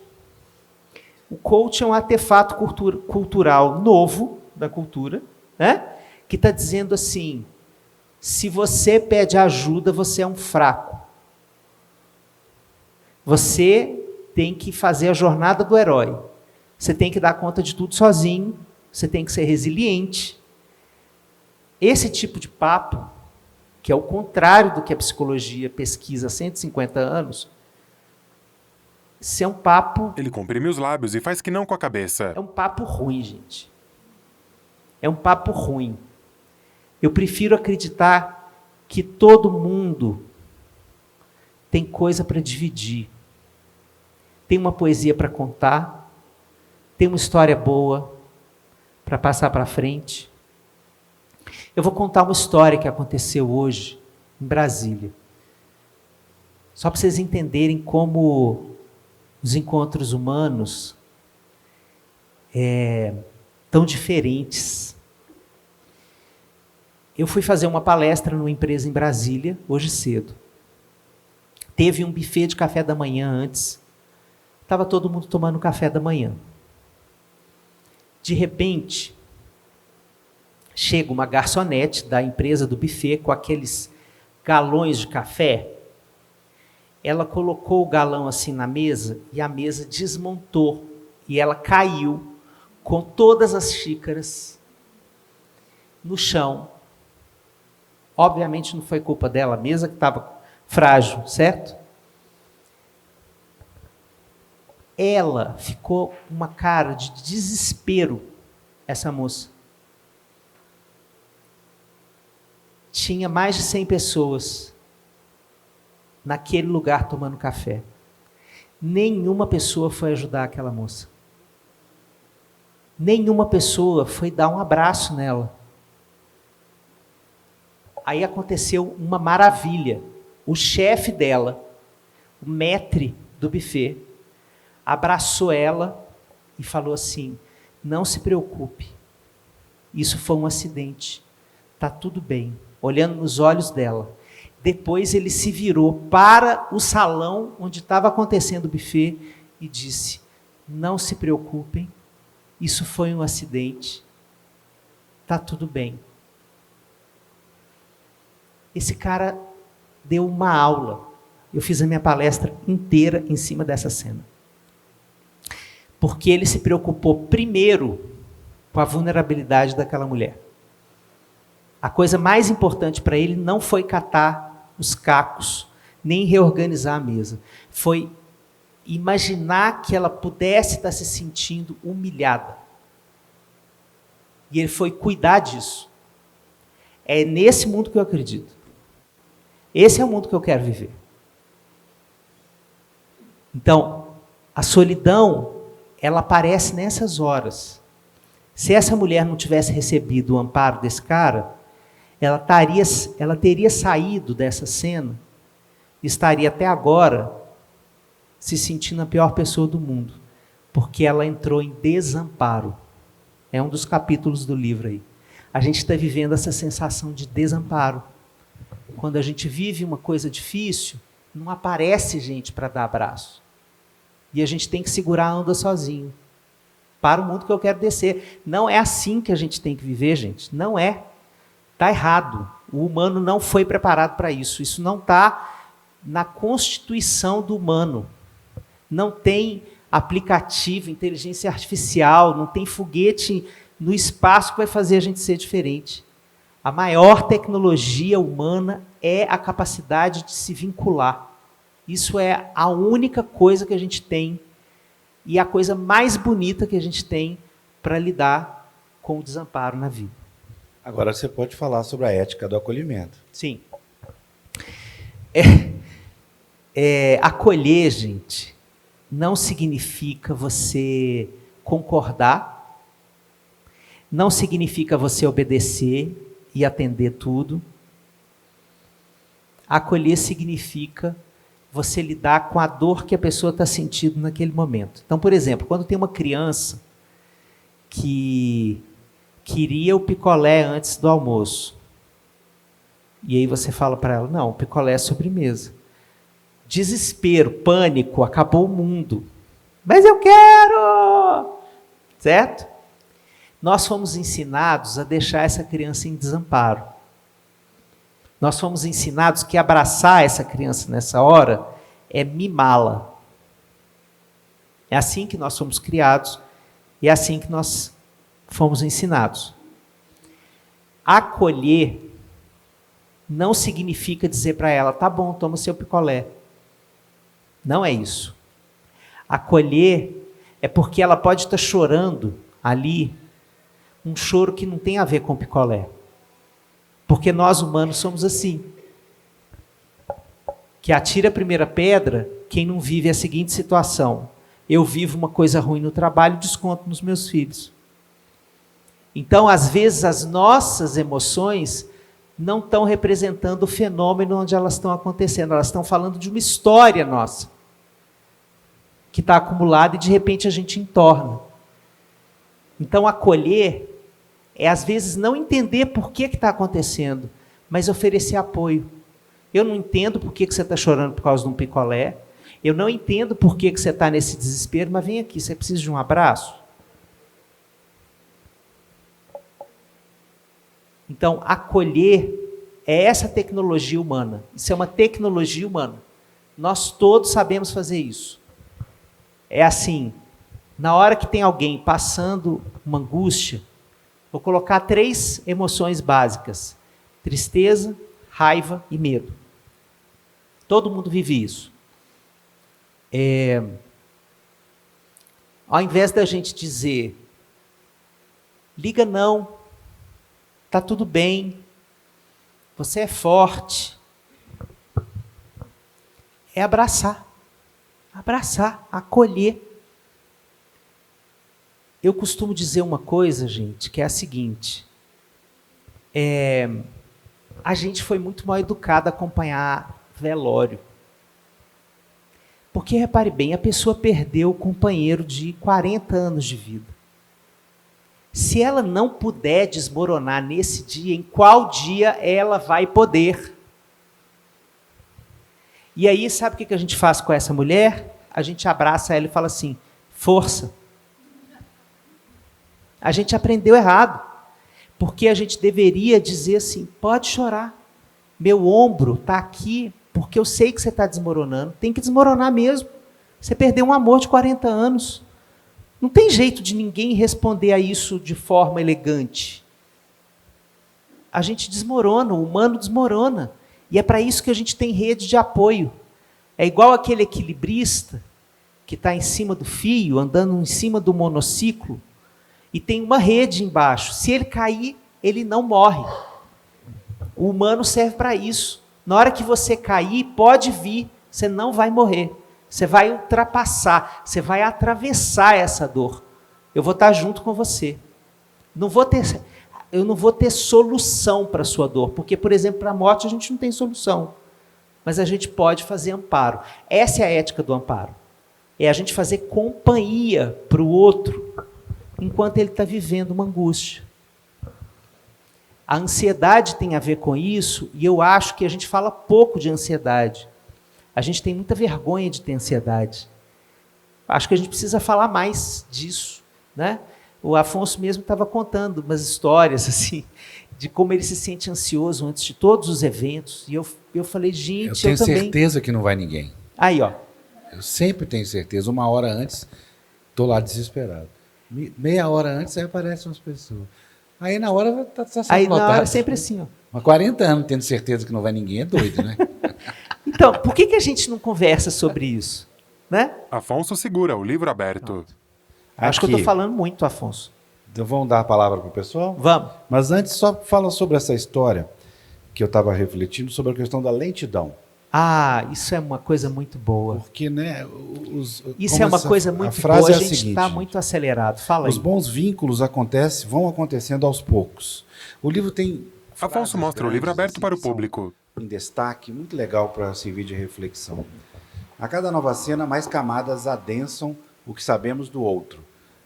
O coach é um artefato cultural novo da cultura, né? Que está dizendo assim, se você pede ajuda, você é um fraco. Você tem que fazer a jornada do herói. Você tem que dar conta de tudo sozinho, você tem que ser resiliente. Esse tipo de papo, que é o contrário do que a psicologia pesquisa há 150 anos, isso é um papo... Ele comprime os lábios e faz que não com a cabeça. É um papo ruim, gente. É um papo ruim. Eu prefiro acreditar que todo mundo tem coisa para dividir. Tem uma poesia para contar, tem uma história boa para passar para frente. Eu vou contar uma história que aconteceu hoje em Brasília. Só para vocês entenderem como os encontros humanos tão diferentes. Eu fui fazer uma palestra numa empresa em Brasília, hoje cedo. Teve um buffet de café da manhã antes. Estava todo mundo tomando café da manhã. De repente, chega uma garçonete da empresa do buffet com aqueles galões de café. Ela colocou o galão assim na mesa e a mesa desmontou. E ela caiu com todas as xícaras no chão. Obviamente não foi culpa dela, a mesa que estava frágil, certo? Ela ficou uma cara de desespero, essa moça. Tinha mais de 100 pessoas naquele lugar tomando café. Nenhuma pessoa foi ajudar aquela moça. Nenhuma pessoa foi dar um abraço nela. Aí aconteceu uma maravilha. O chefe dela, o maître do buffet, abraçou ela e falou assim, não se preocupe, Isso foi um acidente. Tá tudo bem. Olhando nos olhos dela. Depois ele se virou para o salão onde estava acontecendo o buffet e disse: não se preocupem, isso foi um acidente, tá tudo bem. Esse cara deu uma aula. Eu fiz a minha palestra inteira em cima dessa cena. Porque ele se preocupou primeiro com a vulnerabilidade daquela mulher. A coisa mais importante para ele não foi catar os cacos, nem reorganizar a mesa. Foi imaginar que ela pudesse estar se sentindo humilhada. E ele foi cuidar disso. É nesse mundo que eu acredito. Esse é o mundo que eu quero viver. Então, a solidão, ela aparece nessas horas. Se essa mulher não tivesse recebido o amparo desse cara, ela teria saído dessa cena e estaria até agora se sentindo a pior pessoa do mundo, porque ela entrou em desamparo. É um dos capítulos do livro aí. A gente está vivendo essa sensação de desamparo. Quando a gente vive uma coisa difícil, não aparece gente para dar abraço. E a gente tem que segurar a onda sozinho. Para o mundo que eu quero descer. Não é assim que a gente tem que viver, gente. Não é. Está errado. O humano não foi preparado para isso. Isso não está na constituição do humano. Não tem aplicativo, inteligência artificial, não tem foguete no espaço que vai fazer a gente ser diferente. A maior tecnologia humana é a capacidade de se vincular. Isso é a única coisa que a gente tem e a coisa mais bonita que a gente tem para lidar com o desamparo na vida. Agora você pode falar sobre a ética do acolhimento. Sim. Acolher, gente, não significa você concordar, não significa você obedecer e atender tudo. Acolher significa você lidar com a dor que a pessoa está sentindo naquele momento. Então, por exemplo, quando tem uma criança que queria o picolé antes do almoço, e aí você fala para ela, não, o picolé é sobremesa. Desespero, pânico, acabou o mundo. Mas eu quero! Certo? Nós fomos ensinados a deixar essa criança em desamparo. Nós fomos ensinados que abraçar essa criança nessa hora é mimá-la. É assim que nós fomos criados e é assim que nós fomos ensinados. Acolher não significa dizer para ela, tá bom, toma o seu picolé. Não é isso. Acolher é porque ela pode estar chorando ali, um choro que não tem a ver com picolé. Porque nós humanos somos assim. Que atira a primeira pedra quem não vive a seguinte situação. Eu vivo uma coisa ruim no trabalho e desconto nos meus filhos. Então, às vezes, as nossas emoções não estão representando o fenômeno onde elas estão acontecendo. Elas estão falando de uma história nossa, que está acumulada e, de repente, a gente entorna. Então, acolher é, às vezes, não entender por que está acontecendo, mas oferecer apoio. Eu não entendo por que você está chorando por causa de um picolé, eu não entendo por que você está nesse desespero, mas vem aqui, você precisa de um abraço? Então, acolher é essa tecnologia humana. Isso é uma tecnologia humana. Nós todos sabemos fazer isso. É assim, na hora que tem alguém passando uma angústia, vou colocar 3 emoções básicas: tristeza, raiva e medo. Todo mundo vive isso. Ao invés da gente dizer, liga não, está tudo bem, você é forte, é abraçar, acolher. Eu costumo dizer uma coisa, gente, que é a seguinte, a gente foi muito mal educado a acompanhar velório. Porque, repare bem, a pessoa perdeu o companheiro de 40 anos de vida. Se ela não puder desmoronar nesse dia, em qual dia ela vai poder? E aí, sabe o que a gente faz com essa mulher? A gente abraça ela e fala assim, força. A gente aprendeu errado, porque a gente deveria dizer assim, pode chorar, meu ombro está aqui, porque eu sei que você está desmoronando, tem que desmoronar mesmo. Você perdeu um amor de 40 anos. Não tem jeito de ninguém responder a isso de forma elegante. A gente desmorona, o humano desmorona. E é para isso que a gente tem rede de apoio. É igual aquele equilibrista que está em cima do fio, andando em cima do monociclo, e tem uma rede embaixo. Se ele cair, ele não morre. O humano serve para isso. Na hora que você cair, pode vir, você não vai morrer. Você vai ultrapassar, você vai atravessar essa dor. Eu vou estar junto com você. Eu não vou ter solução para a sua dor, porque, por exemplo, para a morte a gente não tem solução, mas a gente pode fazer amparo. Essa é a ética do amparo. É a gente fazer companhia para o outro, enquanto ele está vivendo uma angústia. A ansiedade tem a ver com isso, e eu acho que a gente fala pouco de ansiedade. A gente tem muita vergonha de ter ansiedade. Acho que a gente precisa falar mais disso, né? O Afonso mesmo estava contando umas histórias assim, de como ele se sente ansioso antes de todos os eventos. E eu falei, gente, eu tenho também. certeza que não vai ninguém. Aí, ó. Eu sempre tenho certeza. Uma hora antes, estou lá desesperado. Meia hora antes, aí aparecem umas pessoas. Aí na hora está sendo Aí lotado. na hora é sempre assim, ó. Mas 40 anos tendo certeza que não vai ninguém é doido, né? Então, por que a gente não conversa sobre isso? Né? Afonso segura o livro aberto. Acho que eu Aqui. estou falando muito, Afonso. Então vamos dar a palavra para o pessoal? Vamos. Mas antes, só fala sobre essa história que eu estava refletindo sobre a questão da lentidão. Ah, isso é uma coisa muito boa. Porque, né, Isso como é uma essa- coisa muito frase boa, é a a gente seguinte, está muito acelerado. Fala os aí. bons vínculos vão acontecendo aos poucos. O livro tem Afonso frases mostra o livro grandes, aberto assim, para o que são público. em destaque, muito legal para servir de reflexão. A cada nova cena, mais camadas adensam o que sabemos do outro.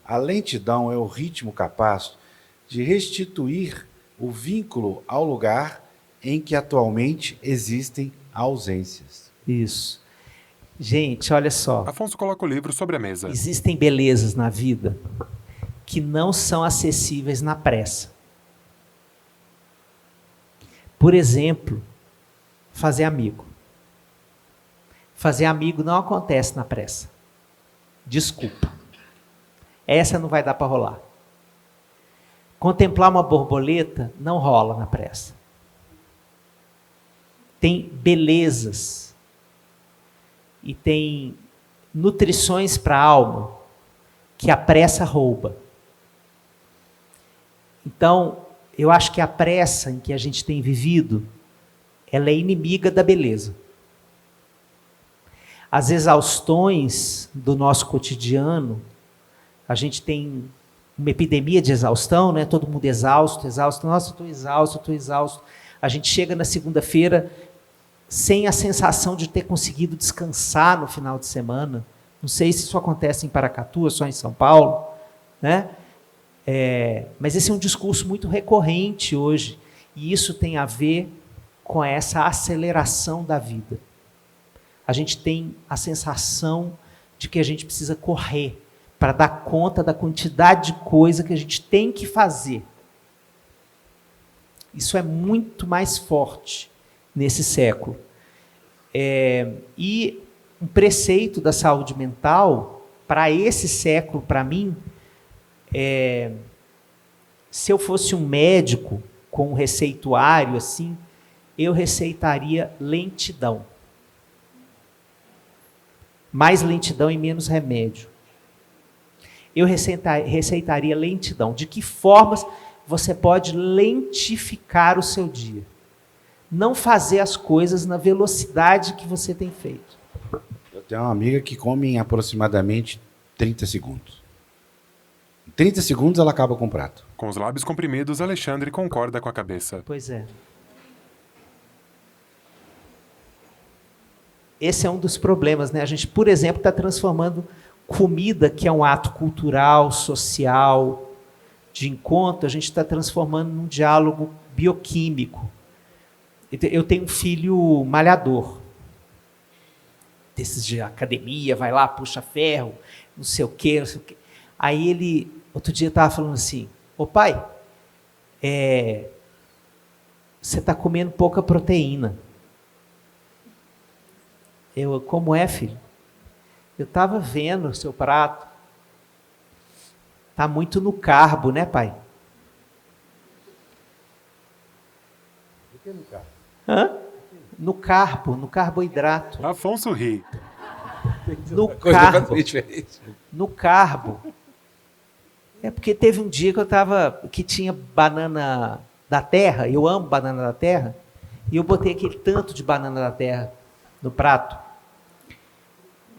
A lentidão é o ritmo capaz de restituir o vínculo ao lugar em que atualmente existem ausências. Isso. Gente, olha só. Afonso coloca o livro sobre a mesa. Existem belezas na vida que não são acessíveis na pressa. Por exemplo, fazer amigo. Fazer amigo não acontece na pressa. Desculpa. Essa não vai dar para rolar. Contemplar uma borboleta não rola na pressa. Tem belezas e tem nutrições para a alma que a pressa rouba. Então, eu acho que a pressa em que a gente tem vivido, ela é inimiga da beleza. As exaustões do nosso cotidiano, a gente tem uma epidemia de exaustão, né? Todo mundo exausto. Nossa, estou exausto. A gente chega na segunda-feira sem a sensação de ter conseguido descansar no final de semana. Não sei se isso acontece em Paracatu ou só em São Paulo, né? Mas esse é um discurso muito recorrente hoje, e isso tem a ver com essa aceleração da vida. A gente tem a sensação de que a gente precisa correr para dar conta da quantidade de coisa que a gente tem que fazer. Isso é muito mais forte nesse século. E um preceito da saúde mental, para esse século, para mim, se eu fosse um médico com um receituário assim, eu receitaria lentidão. Mais lentidão e menos remédio. Eu receitaria lentidão. De que formas você pode lentificar o seu dia? Não fazer as coisas na velocidade que você tem feito. Eu tenho uma amiga que come em aproximadamente 30 segundos. Em 30 segundos ela acaba com o prato. Com os lábios comprimidos, Alexandre concorda com a cabeça. Pois é. Esse é um dos problemas, né? A gente, por exemplo, está transformando comida, que é um ato cultural, social, de encontro, a gente está transformando num diálogo bioquímico. Eu tenho um filho malhador, desses de academia, vai lá, puxa ferro, não sei o quê, não sei o quê. Aí ele, outro dia, estava falando assim, ô pai, você está comendo pouca proteína. Eu, como é, filho? Eu estava vendo o seu prato. Está muito no carbo, né, pai? O que no carro? Hã? No carbo, no carboidrato. Afonso ri. No Coisa carbo. completamente diferente. No carbo. É porque teve um dia que tinha banana da terra, eu amo banana da terra, e eu botei aquele tanto de banana da terra no prato.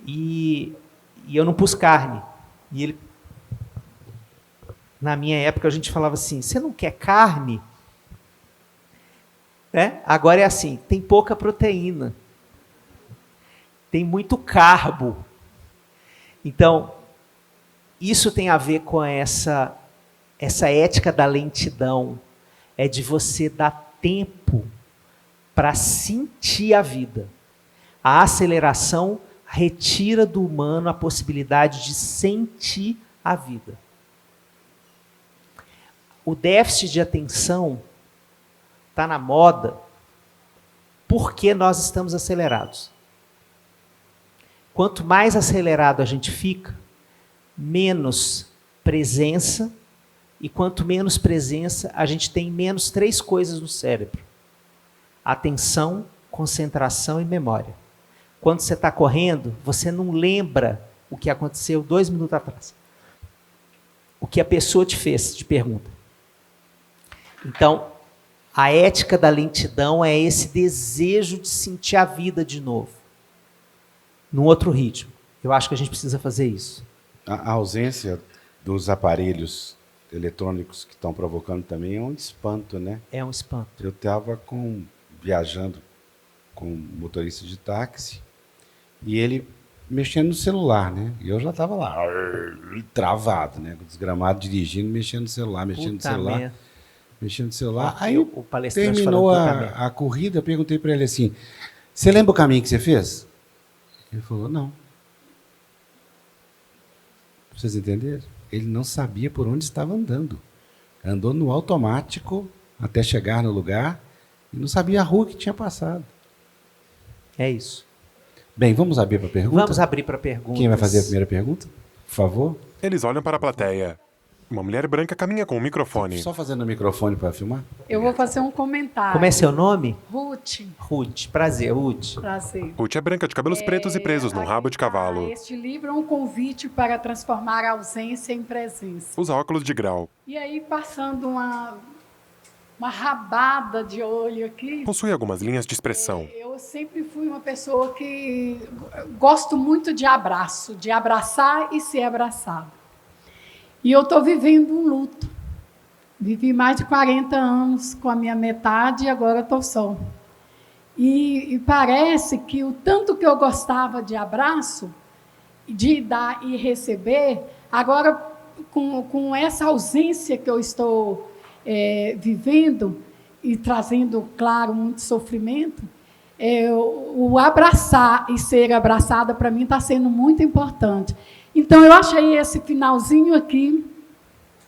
E eu não pus carne. E ele, na minha época, a gente falava assim, você não quer carne? Né? Agora é assim, tem pouca proteína. Tem muito carbo. Então, isso tem a ver com essa ética da lentidão. É de você dar tempo para sentir a vida. A aceleração retira do humano a possibilidade de sentir a vida. O déficit de atenção está na moda porque nós estamos acelerados. Quanto mais acelerado a gente fica, menos presença, e quanto menos presença, a gente tem menos 3 coisas no cérebro: atenção, concentração e memória. Quando você está correndo, você não lembra o que aconteceu 2 minutos atrás. O que a pessoa te fez, te pergunta. Então, a ética da lentidão é esse desejo de sentir a vida de novo, num outro ritmo. Eu acho que a gente precisa fazer isso. A ausência dos aparelhos eletrônicos que estão provocando também é um espanto, né? É um espanto. Eu estava viajando com um motorista de táxi e ele mexendo no celular, né? E eu já estava lá, travado, né? Desgramado, dirigindo, mexendo no celular, mexendo no celular. Merda. Mexendo no celular. Aí O palestrante terminou falando, puta a corrida, eu perguntei para ele assim, você lembra o caminho que você fez? Ele falou, não. Vocês entenderam? Ele não sabia por onde estava andando. Andou no automático até chegar no lugar e não sabia a rua que tinha passado. É isso. Bem, vamos abrir para perguntas? Vamos abrir para perguntas. Quem vai fazer a primeira pergunta? Por favor. Eles olham para a plateia. Uma mulher branca caminha com um microfone. Só fazendo o microfone para filmar? Eu vou fazer um comentário. Como é seu nome? Ruth. Ruth. Prazer, Ruth. Prazer. Ruth é branca de cabelos pretos e presos num rabo de cavalo. Este livro é um convite para transformar a ausência em presença. Usa óculos de grau. E aí, passando uma rabada de olho aqui, Possui algumas linhas de expressão. eu sempre fui uma pessoa que gosto muito de abraço, de abraçar e ser abraçado. E eu estou vivendo um luto. Vivi mais de 40 anos com a minha metade e agora estou só. E parece que o tanto que eu gostava de abraço, de dar e receber, agora com essa ausência que eu estou vivendo e trazendo, claro, muito sofrimento, o abraçar e ser abraçada para mim está sendo muito importante. Então, eu achei esse finalzinho aqui,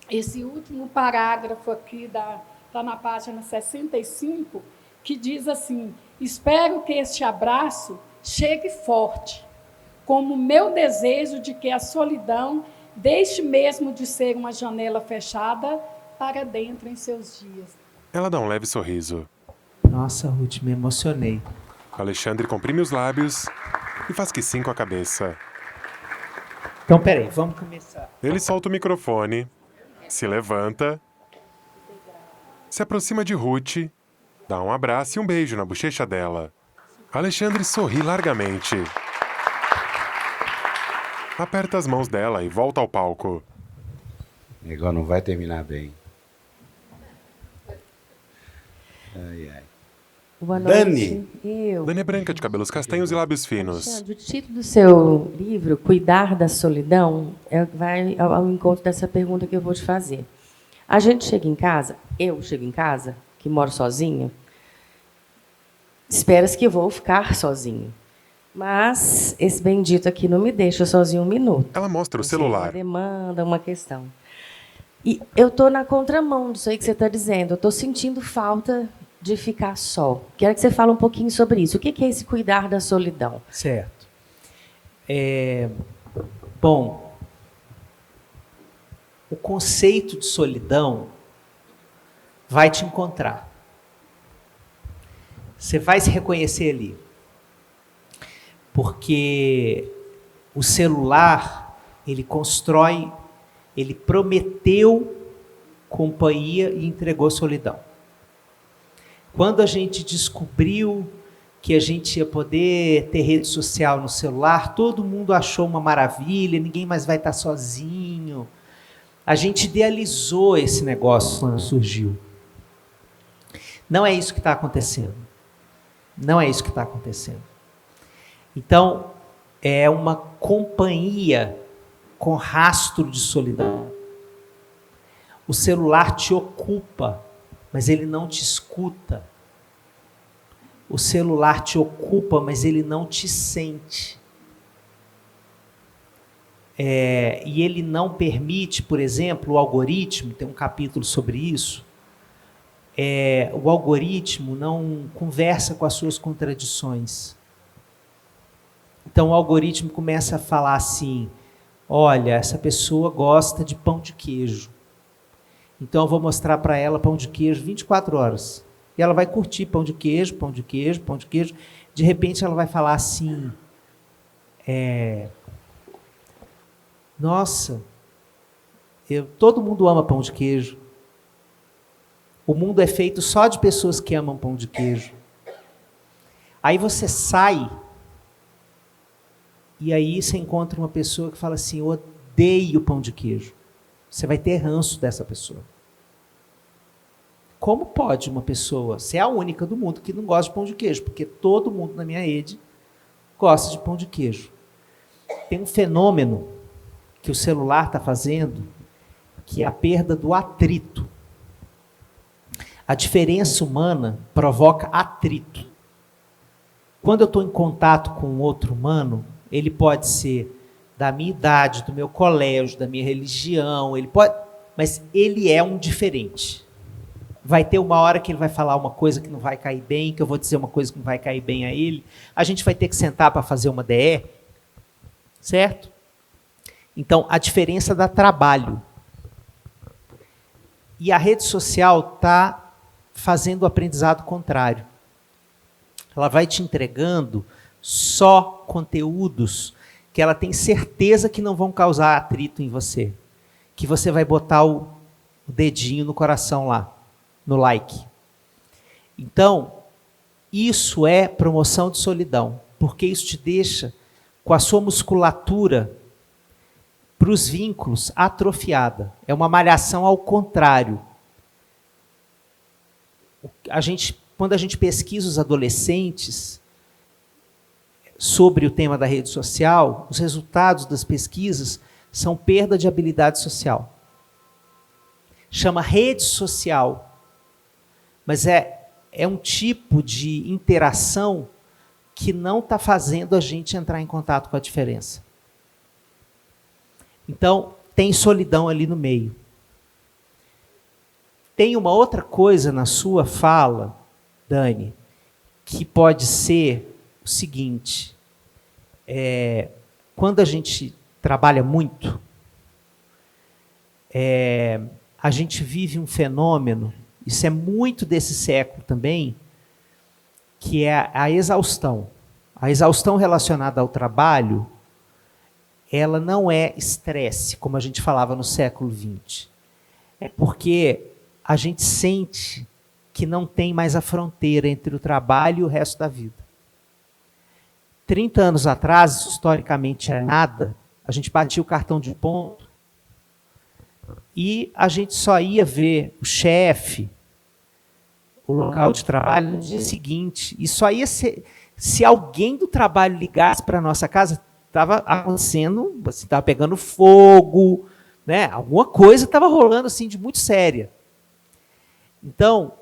esse último parágrafo aqui, está na página 65, que diz assim, espero que este abraço chegue forte, como meu desejo de que a solidão deixe mesmo de ser uma janela fechada para dentro em seus dias. Ela dá um leve sorriso. Nossa, Ruth, me emocionei. Alexandre comprime os lábios e faz que sim com a cabeça. Então, peraí, vamos começar. Ele solta o microfone, se levanta, se aproxima de Ruth, dá um abraço e um beijo na bochecha dela. Alexandre sorri largamente. Aperta as mãos dela e volta ao palco. Agora não vai terminar bem. Ai, ai. Boa noite. Dani. Dani é branca de cabelos castanhos e lábios finos. Alexandre, o título do seu livro, Cuidar da Solidão, vai ao encontro dessa pergunta que eu vou te fazer. A gente chega em casa, eu chego em casa, que moro sozinha, espera-se que eu vou ficar sozinha. Mas esse bendito aqui não me deixa sozinho um minuto. Ela mostra o Assim, celular. Uma demanda, uma questão. E eu estou na contramão disso aí que você está dizendo. Eu estou sentindo falta de ficar só. Quero que você fale um pouquinho sobre isso. O que é esse cuidar da solidão? Certo. Bom, o conceito de solidão vai te encontrar. Você vai se reconhecer ali. Porque o celular, ele constrói, ele prometeu companhia e entregou solidão. Quando a gente descobriu que a gente ia poder ter rede social no celular, todo mundo achou uma maravilha, ninguém mais vai estar sozinho. A gente idealizou esse negócio quando surgiu. Não é isso que está acontecendo. Não é isso que está acontecendo. Então, é uma companhia com rastro de solidão. O celular te ocupa, mas ele não te escuta. O celular te ocupa, mas ele não te sente. E ele não permite, por exemplo, o algoritmo, tem um capítulo sobre isso, o algoritmo não conversa com as suas contradições. Então o algoritmo começa a falar assim, olha, essa pessoa gosta de pão de queijo. Então eu vou mostrar para ela pão de queijo 24 horas. E ela vai curtir pão de queijo, pão de queijo, pão de queijo. De repente ela vai falar assim, nossa, todo mundo ama pão de queijo. O mundo é feito só de pessoas que amam pão de queijo. Aí você sai e aí você encontra uma pessoa que fala assim, eu odeio pão de queijo. Você vai ter ranço dessa pessoa. Como pode uma pessoa ser a única do mundo que não gosta de pão de queijo? Porque todo mundo na minha rede gosta de pão de queijo. Tem um fenômeno que o celular está fazendo, que é a perda do atrito. A diferença humana provoca atrito. Quando eu estou em contato com um outro humano, ele pode ser da minha idade, do meu colégio, da minha religião, mas ele é um diferente. Vai ter uma hora que ele vai falar uma coisa que não vai cair bem, que eu vou dizer uma coisa que não vai cair bem a ele. A gente vai ter que sentar para fazer uma DE, certo? Então, a diferença dá trabalho. E a rede social está fazendo o aprendizado contrário. Ela vai te entregando só conteúdos que ela tem certeza que não vão causar atrito em você. Que você vai botar o dedinho no coração lá, no like. Então, isso é promoção de solidão, porque isso te deixa com a sua musculatura para os vínculos atrofiada. É uma malhação ao contrário. Quando a gente pesquisa os adolescentes sobre o tema da rede social, os resultados das pesquisas são perda de habilidade social. Chama rede social, mas é um tipo de interação que não está fazendo a gente entrar em contato com a diferença. Então, tem solidão ali no meio. Tem uma outra coisa na sua fala, Dani, que pode ser o seguinte, quando a gente trabalha muito, a gente vive um fenômeno, isso é muito desse século também, que é a exaustão. A exaustão relacionada ao trabalho, ela não é estresse, como a gente falava no século XX. É porque a gente sente que não tem mais a fronteira entre o trabalho e o resto da vida. 30 anos atrás, historicamente é nada, a gente batia o cartão de ponto e a gente só ia ver o chefe, o local de trabalho, no dia seguinte. E só ia ser, se alguém do trabalho ligasse para a nossa casa, estava acontecendo, estava pegando fogo, né? Alguma coisa estava rolando assim de muito séria. Então,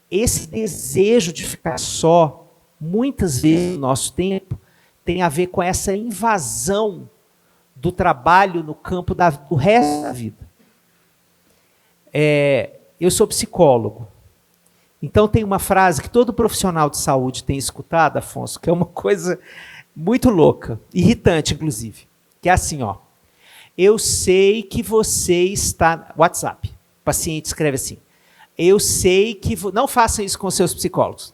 esse desejo de ficar só, muitas vezes no nosso tempo, tem a ver com essa invasão do trabalho no campo do resto da vida. Eu sou psicólogo. Então tem uma frase que todo profissional de saúde tem escutado, Afonso, que é uma coisa muito louca, irritante inclusive, que é assim, ó. Eu sei que você está... WhatsApp. O paciente escreve assim. Eu sei que... Não façam isso com seus psicólogos.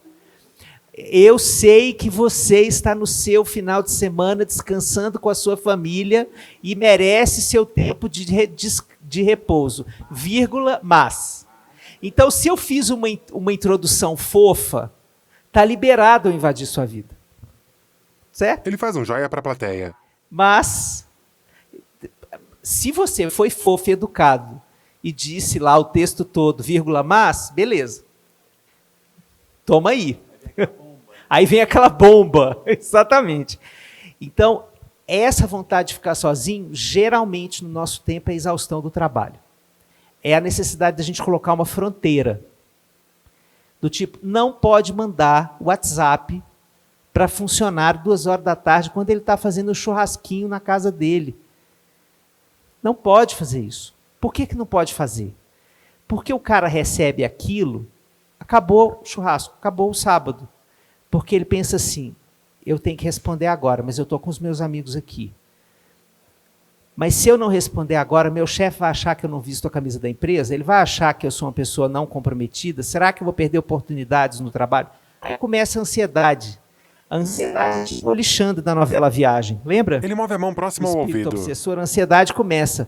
Eu sei que você está no seu final de semana descansando com a sua família e merece seu tempo de repouso, vírgula, mas... Então, se eu fiz uma introdução fofa, está liberado eu invadir sua vida. Certo? Ele faz um joia para a plateia. Mas, se você foi fofo e educado e disse lá o texto todo, vírgula, mas, beleza. Toma aí. Aí vem aquela bomba. Exatamente. Então, essa vontade de ficar sozinho, geralmente no nosso tempo é a exaustão do trabalho. É a necessidade da gente colocar uma fronteira. Do tipo, não pode mandar WhatsApp para funcionário 2 horas da tarde quando ele está fazendo um churrasquinho na casa dele. Não pode fazer isso. Por que não pode fazer? Porque o cara recebe aquilo, acabou o churrasco, acabou o sábado. Porque ele pensa assim, eu tenho que responder agora, mas eu estou com os meus amigos aqui. Mas se eu não responder agora, meu chefe vai achar que eu não visto a camisa da empresa? Ele vai achar que eu sou uma pessoa não comprometida? Será que eu vou perder oportunidades no trabalho? Aí começa a ansiedade. A ansiedade do Alexandre da novela Viagem. Lembra? Ele move a mão próximo ao ouvido. Obsessor, a ansiedade começa.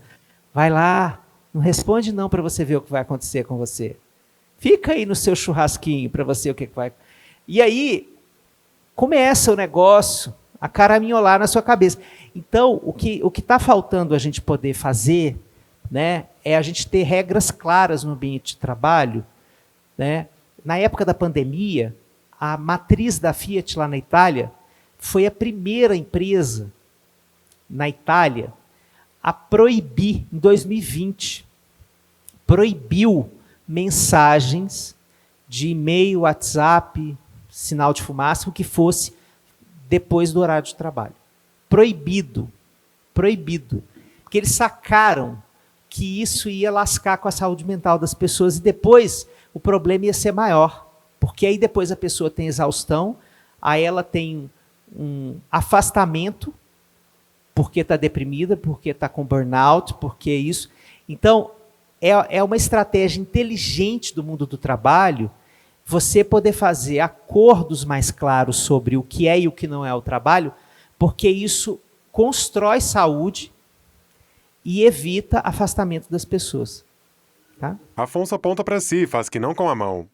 Vai lá, não responde não para você ver o que vai acontecer com você. Fica aí no seu churrasquinho para você ver o que vai... E aí, começa o negócio a caraminholar na sua cabeça. Então, o que está faltando a gente poder fazer, né, é a gente ter regras claras no ambiente de trabalho. Né? Na época da pandemia, a matriz da Fiat lá na Itália foi a primeira empresa na Itália a proibir, em 2020, proibiu mensagens de e-mail, WhatsApp, sinal de fumaça, o que fosse depois do horário de trabalho. Proibido. Proibido. Porque eles sacaram que isso ia lascar com a saúde mental das pessoas e depois o problema ia ser maior. Porque aí depois a pessoa tem exaustão, aí ela tem um afastamento, porque está deprimida, porque está com burnout, porque isso. Então, é uma estratégia inteligente do mundo do trabalho você poder fazer acordos mais claros sobre o que é e o que não é o trabalho, porque isso constrói saúde e evita afastamento das pessoas. Tá? Afonso aponta para si, faz que não com a mão.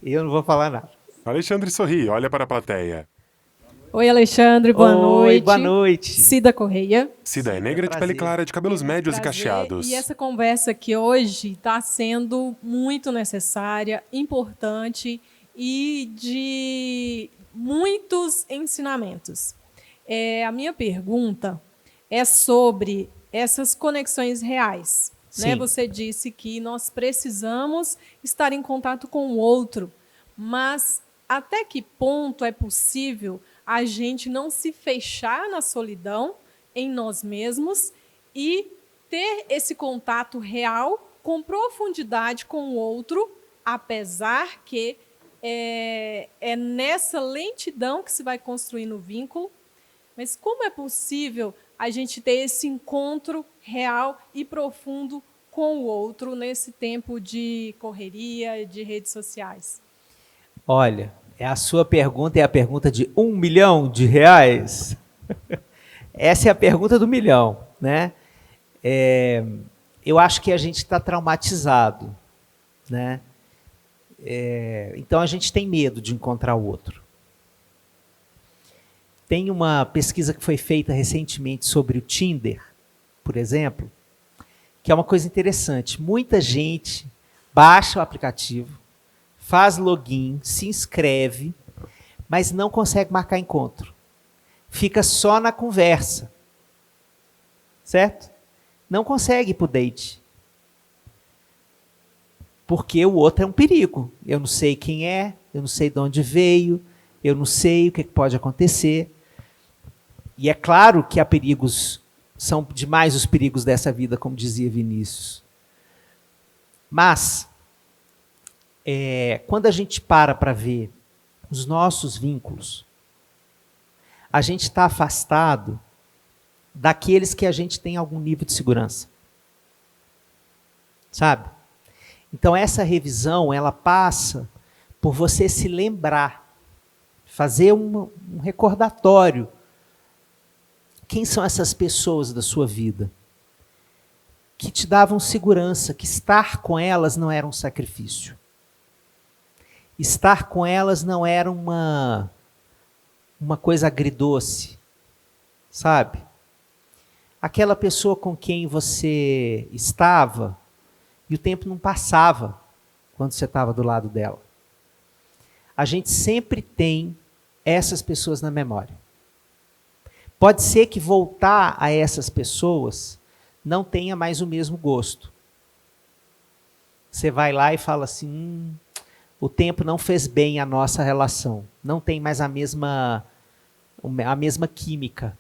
Eu não vou falar nada. Alexandre sorri, olha para a plateia. Oi, Alexandre, boa noite. Oi, boa noite. Cida Correia. Cida é negra de pele clara, de cabelos médios e cacheados. E essa conversa aqui hoje está sendo muito necessária, importante e de muitos ensinamentos. A minha pergunta é sobre essas conexões reais. Né? Você disse que nós precisamos estar em contato com o outro, mas até que ponto é possível a gente não se fechar na solidão, em nós mesmos, e ter esse contato real, com profundidade com o outro, apesar que é nessa lentidão que se vai construindo o vínculo. Mas como é possível a gente ter esse encontro real e profundo com o outro nesse tempo de correria, de redes sociais? Olha, a sua pergunta é a pergunta de R$1 milhão? Essa é a pergunta do milhão, né? Eu acho que a gente está traumatizado, né? Então a gente tem medo de encontrar o outro. Tem uma pesquisa que foi feita recentemente sobre o Tinder, por exemplo, que é uma coisa interessante. Muita gente baixa o aplicativo, faz login, se inscreve, mas não consegue marcar encontro. Fica só na conversa. Certo? Não consegue ir para o date. Porque o outro é um perigo. Eu não sei quem é, eu não sei de onde veio, eu não sei o que pode acontecer. E é claro que há perigos, são demais os perigos dessa vida, como dizia Vinícius. Mas, quando a gente para ver os nossos vínculos, a gente está afastado daqueles que a gente tem algum nível de segurança. Sabe? Então, essa revisão, ela passa por você se lembrar, fazer um recordatório. Quem são essas pessoas da sua vida que te davam segurança, que estar com elas não era um sacrifício. Estar com elas não era uma coisa agridoce, sabe? Aquela pessoa com quem você estava e o tempo não passava quando você estava do lado dela. A gente sempre tem essas pessoas na memória. Pode ser que voltar a essas pessoas não tenha mais o mesmo gosto. Você vai lá e fala assim, o tempo não fez bem a nossa relação. Não tem mais a mesma química.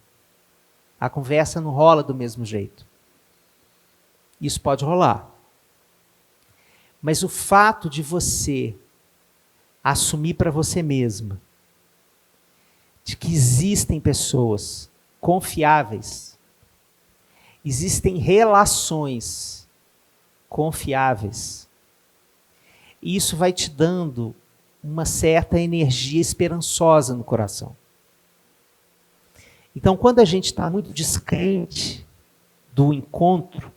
A conversa não rola do mesmo jeito. Isso pode rolar. Mas o fato de você assumir para você mesma de que existem pessoas confiáveis, existem relações confiáveis, isso vai te dando uma certa energia esperançosa no coração. Então, quando a gente está muito descrente do encontro,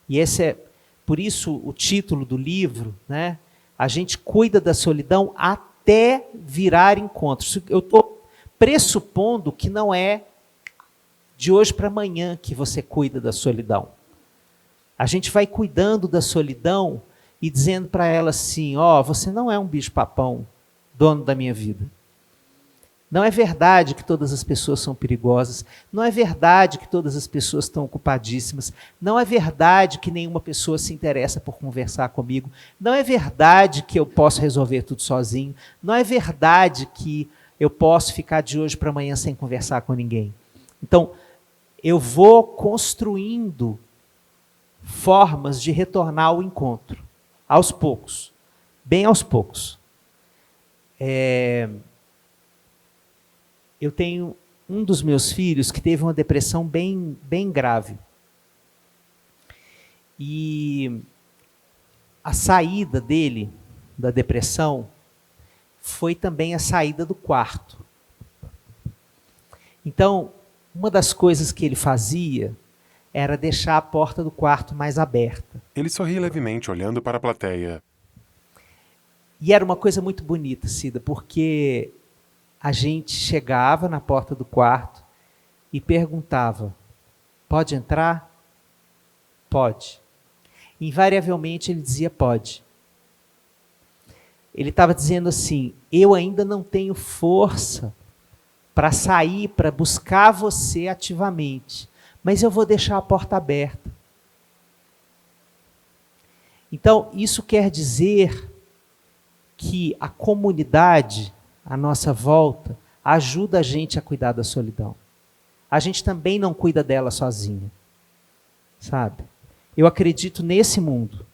e esse é, por isso o título do livro, né? A gente cuida da solidão até virar encontro. Eu estou pressupondo que não é de hoje para amanhã que você cuida da solidão. A gente vai cuidando da solidão e dizendo para ela assim, você não é um bicho-papão, dono da minha vida. Não é verdade que todas as pessoas são perigosas. Não é verdade que todas as pessoas estão ocupadíssimas. Não é verdade que nenhuma pessoa se interessa por conversar comigo. Não é verdade que eu posso resolver tudo sozinho. Não é verdade que eu posso ficar de hoje para amanhã sem conversar com ninguém. Então, eu vou construindo formas de retornar ao encontro, aos poucos, bem aos poucos. Eu tenho um dos meus filhos que teve uma depressão bem grave. E a saída dele da depressão foi também a saída do quarto. Então, uma das coisas que ele fazia era deixar a porta do quarto mais aberta. Ele sorri levemente, olhando para a plateia. E era uma coisa muito bonita, Cida, porque a gente chegava na porta do quarto e perguntava, pode entrar? Pode. Invariavelmente ele dizia pode. Ele estava dizendo assim, eu ainda não tenho força para sair, para buscar você ativamente, mas eu vou deixar a porta aberta. Então, isso quer dizer que a comunidade à nossa volta ajuda a gente a cuidar da solidão. A gente também não cuida dela sozinha, sabe? Eu acredito nesse mundo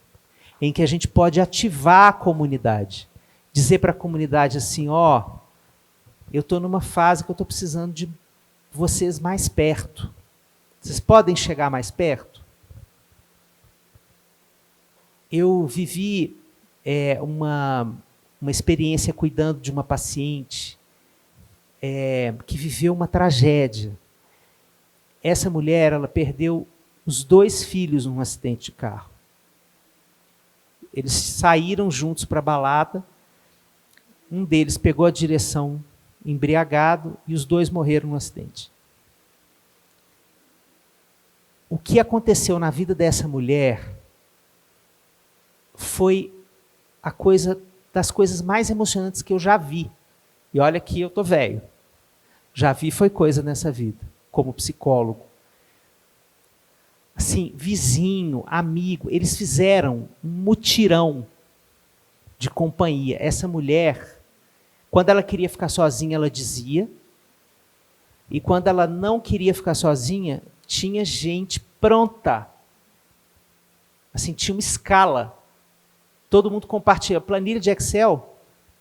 em que a gente pode ativar a comunidade, dizer para a comunidade assim, eu estou numa fase que eu estou precisando de vocês mais perto. Vocês podem chegar mais perto? Eu vivi uma experiência cuidando de uma paciente que viveu uma tragédia. Essa mulher, ela perdeu os 2 filhos num acidente de carro. Eles saíram juntos para a balada, um deles pegou a direção embriagado e os 2 morreram no acidente. O que aconteceu na vida dessa mulher foi das coisas mais emocionantes que eu já vi E olha que eu tô velho. Já vi foi coisa nessa vida, como psicólogo. Assim, vizinho, amigo, eles fizeram um mutirão de companhia. Essa mulher, quando ela queria ficar sozinha, ela dizia. E quando ela não queria ficar sozinha, tinha gente pronta. Assim, tinha uma escala. Todo mundo compartilha. Planilha de Excel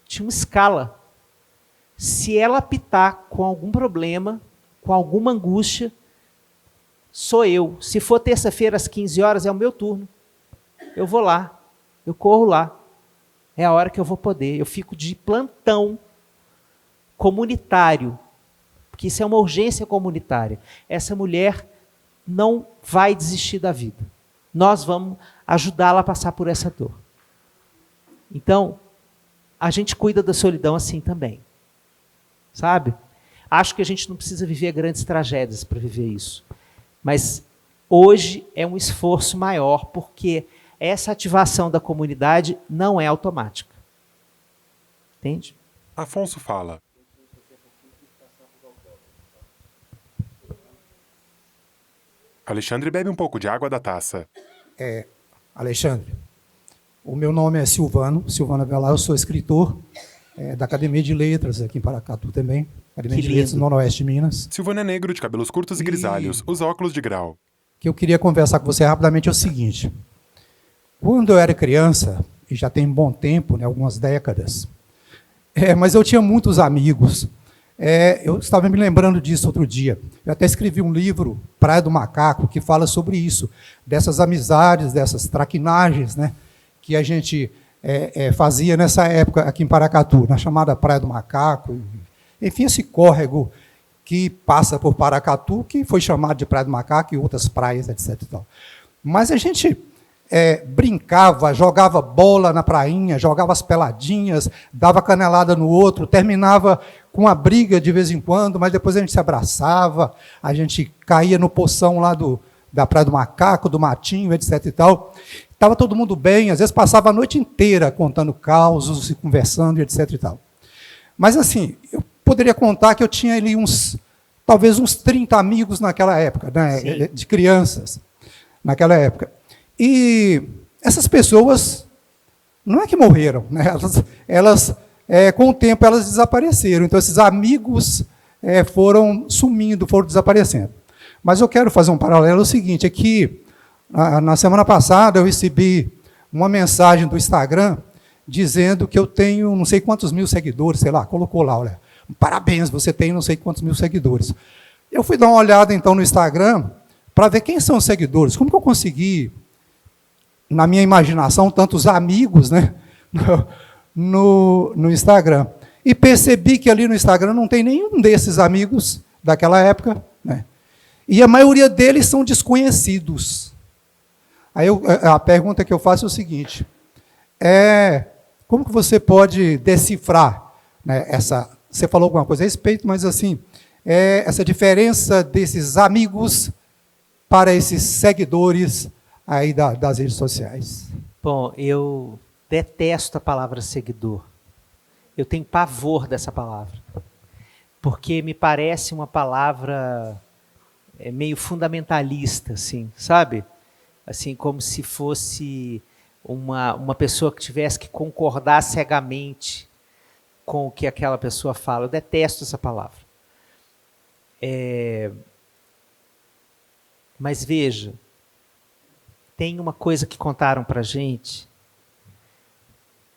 tinha uma escala. Se ela apitar com algum problema, com alguma angústia, sou eu. Se for terça-feira às 15 horas, é o meu turno. Eu vou lá. Eu corro lá. É a hora que eu vou poder. Eu fico de plantão comunitário. Porque isso é uma urgência comunitária. Essa mulher não vai desistir da vida. Nós vamos ajudá-la a passar por essa dor. Então, a gente cuida da solidão assim também. Sabe? Acho que a gente não precisa viver grandes tragédias para viver isso. Mas hoje é um esforço maior, porque essa ativação da comunidade não é automática. Entende? Afonso fala. Alexandre bebe um pouco de água da taça. Alexandre, o meu nome é Silvano Avelar, eu sou escritor da Academia de Letras aqui em Paracatu também, Academia de Letras Noroeste de Minas. Silvano é negro, de cabelos curtos e grisalhos, usa óculos de grau. O que eu queria conversar com você rapidamente é o seguinte. Quando eu era criança, e já tem um bom tempo, né, algumas décadas, mas eu tinha muitos amigos. Eu estava me lembrando disso outro dia. Eu até escrevi um livro, Praia do Macaco, que fala sobre isso, dessas amizades, dessas traquinagens, né, que a gente fazia nessa época aqui em Paracatu, na chamada Praia do Macaco. Enfim, esse córrego que passa por Paracatu, que foi chamado de Praia do Macaco e outras praias, etc. E tal. Mas a gente brincava, jogava bola na prainha, jogava as peladinhas, dava canelada no outro, terminava com uma briga de vez em quando, mas depois a gente se abraçava, a gente caía no poção lá da Praia do Macaco, do Matinho, etc. e tal. Estava todo mundo bem, às vezes passava a noite inteira contando causos, conversando, etc. e tal. Mas assim, eu poderia contar que eu tinha ali talvez uns 30 amigos naquela época, né, de crianças, naquela época. E essas pessoas, não é que morreram, né? Elas com o tempo, elas desapareceram. Então, esses amigos foram sumindo, foram desaparecendo. Mas eu quero fazer um paralelo, é o seguinte, é que na semana passada eu recebi uma mensagem do Instagram dizendo que eu tenho não sei quantos mil seguidores, sei lá, colocou lá, olha, parabéns, você tem não sei quantos mil seguidores. Eu fui dar uma olhada, então, no Instagram para ver quem são os seguidores, como que eu consegui, na minha imaginação, tantos amigos, né, no Instagram. E percebi que ali no Instagram não tem nenhum desses amigos daquela época, né? E a maioria deles são desconhecidos. Aí a pergunta que eu faço é o seguinte, como que você pode decifrar, né, você falou alguma coisa a respeito, mas assim, essa diferença desses amigos para esses seguidores aí das redes sociais? Bom, eu detesto a palavra seguidor. Eu tenho pavor dessa palavra. Porque me parece uma palavra meio fundamentalista, assim, sabe? Assim, como se fosse uma pessoa que tivesse que concordar cegamente com o que aquela pessoa fala. Eu detesto essa palavra. Mas veja, tem uma coisa que contaram para a gente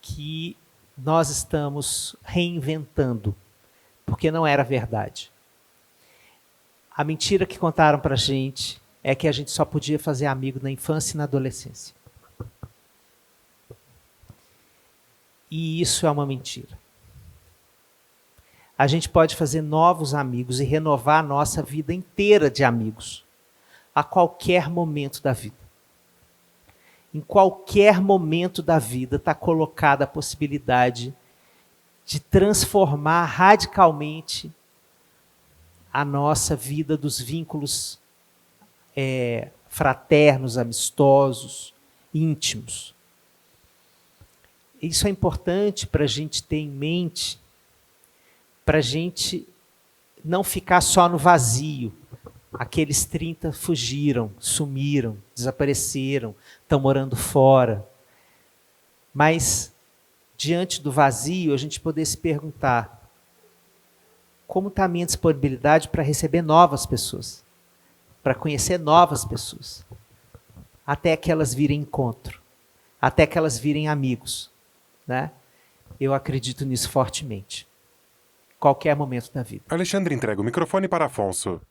que nós estamos reinventando, porque não era verdade. A mentira que contaram para a gente é que a gente só podia fazer amigo na infância e na adolescência. E isso é uma mentira. A gente pode fazer novos amigos e renovar a nossa vida inteira de amigos, a qualquer momento da vida. Em qualquer momento da vida está colocada a possibilidade de transformar radicalmente a nossa vida dos vínculos fraternos, amistosos, íntimos. Isso é importante para a gente ter em mente, para a gente não ficar só no vazio. Aqueles 30 fugiram, sumiram, desapareceram, estão morando fora. Mas, diante do vazio, a gente poder se perguntar: como está a minha disponibilidade para receber novas pessoas? Para conhecer novas pessoas? Até que elas virem encontro. Até que elas virem amigos. Né? Eu acredito nisso fortemente. Qualquer momento da vida. Alexandre entrega o microfone para Afonso.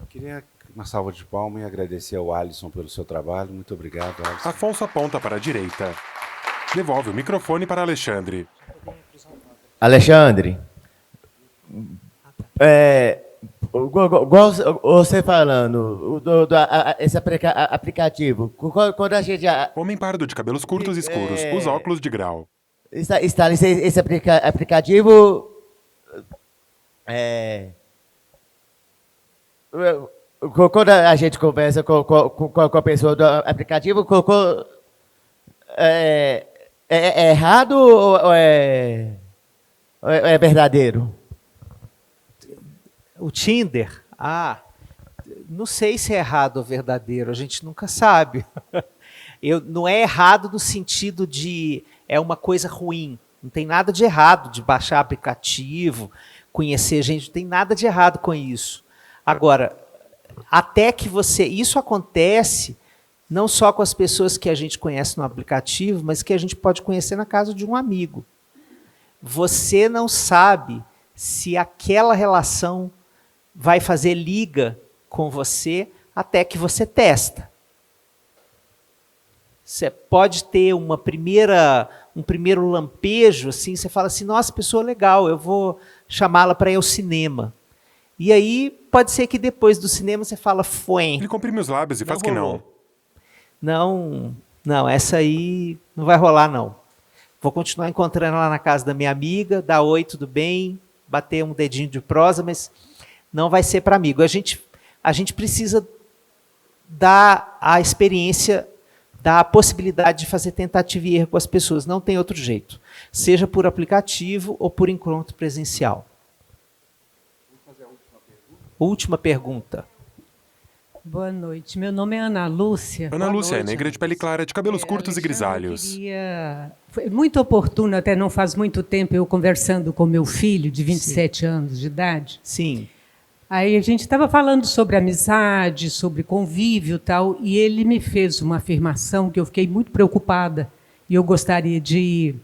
Queria uma salva de palmas e agradecer ao Alisson pelo seu trabalho. Muito obrigado, Alisson. Afonso aponta para a direita. Devolve o microfone para Alexandre. Alexandre, igual você falando, esse aplicativo, quando a gente Homem pardo de cabelos curtos e escuros, usa óculos de grau. instala esse aplicativo, quando a gente conversa com a pessoa do aplicativo, é errado ou é verdadeiro? O Tinder? Não sei se é errado ou verdadeiro, a gente nunca sabe. Não é errado no sentido de é uma coisa ruim. Não tem nada de errado de baixar aplicativo, conhecer gente, não tem nada de errado com isso. Agora, até que isso acontece não só com as pessoas que a gente conhece no aplicativo, mas que a gente pode conhecer na casa de um amigo. Você não sabe se aquela relação vai fazer liga com você até que você testa. Você pode ter um primeiro lampejo, assim, você fala assim, nossa, pessoa legal, eu vou chamá-la para ir ao cinema. E aí, pode ser que depois do cinema você fala, foi. Ele comprime os lábios e faz que não. Não, essa aí não vai rolar, não. Vou continuar encontrando lá na casa da minha amiga, dar oi, tudo bem, bater um dedinho de prosa, mas não vai ser para amigo. A gente precisa dar a experiência, dar a possibilidade de fazer tentativa e erro com as pessoas. Não tem outro jeito. Seja por aplicativo ou por encontro presencial. Última pergunta. Boa noite. Meu nome é Ana Lúcia. Ana Lúcia é negra de pele clara, de cabelos curtos e grisalhos. Foi muito oportuno, até não faz muito tempo, eu conversando com meu filho, de 27 anos de idade. Sim. Aí a gente estava falando sobre amizade, sobre convívio e tal, e ele me fez uma afirmação que eu fiquei muito preocupada, e eu gostaria de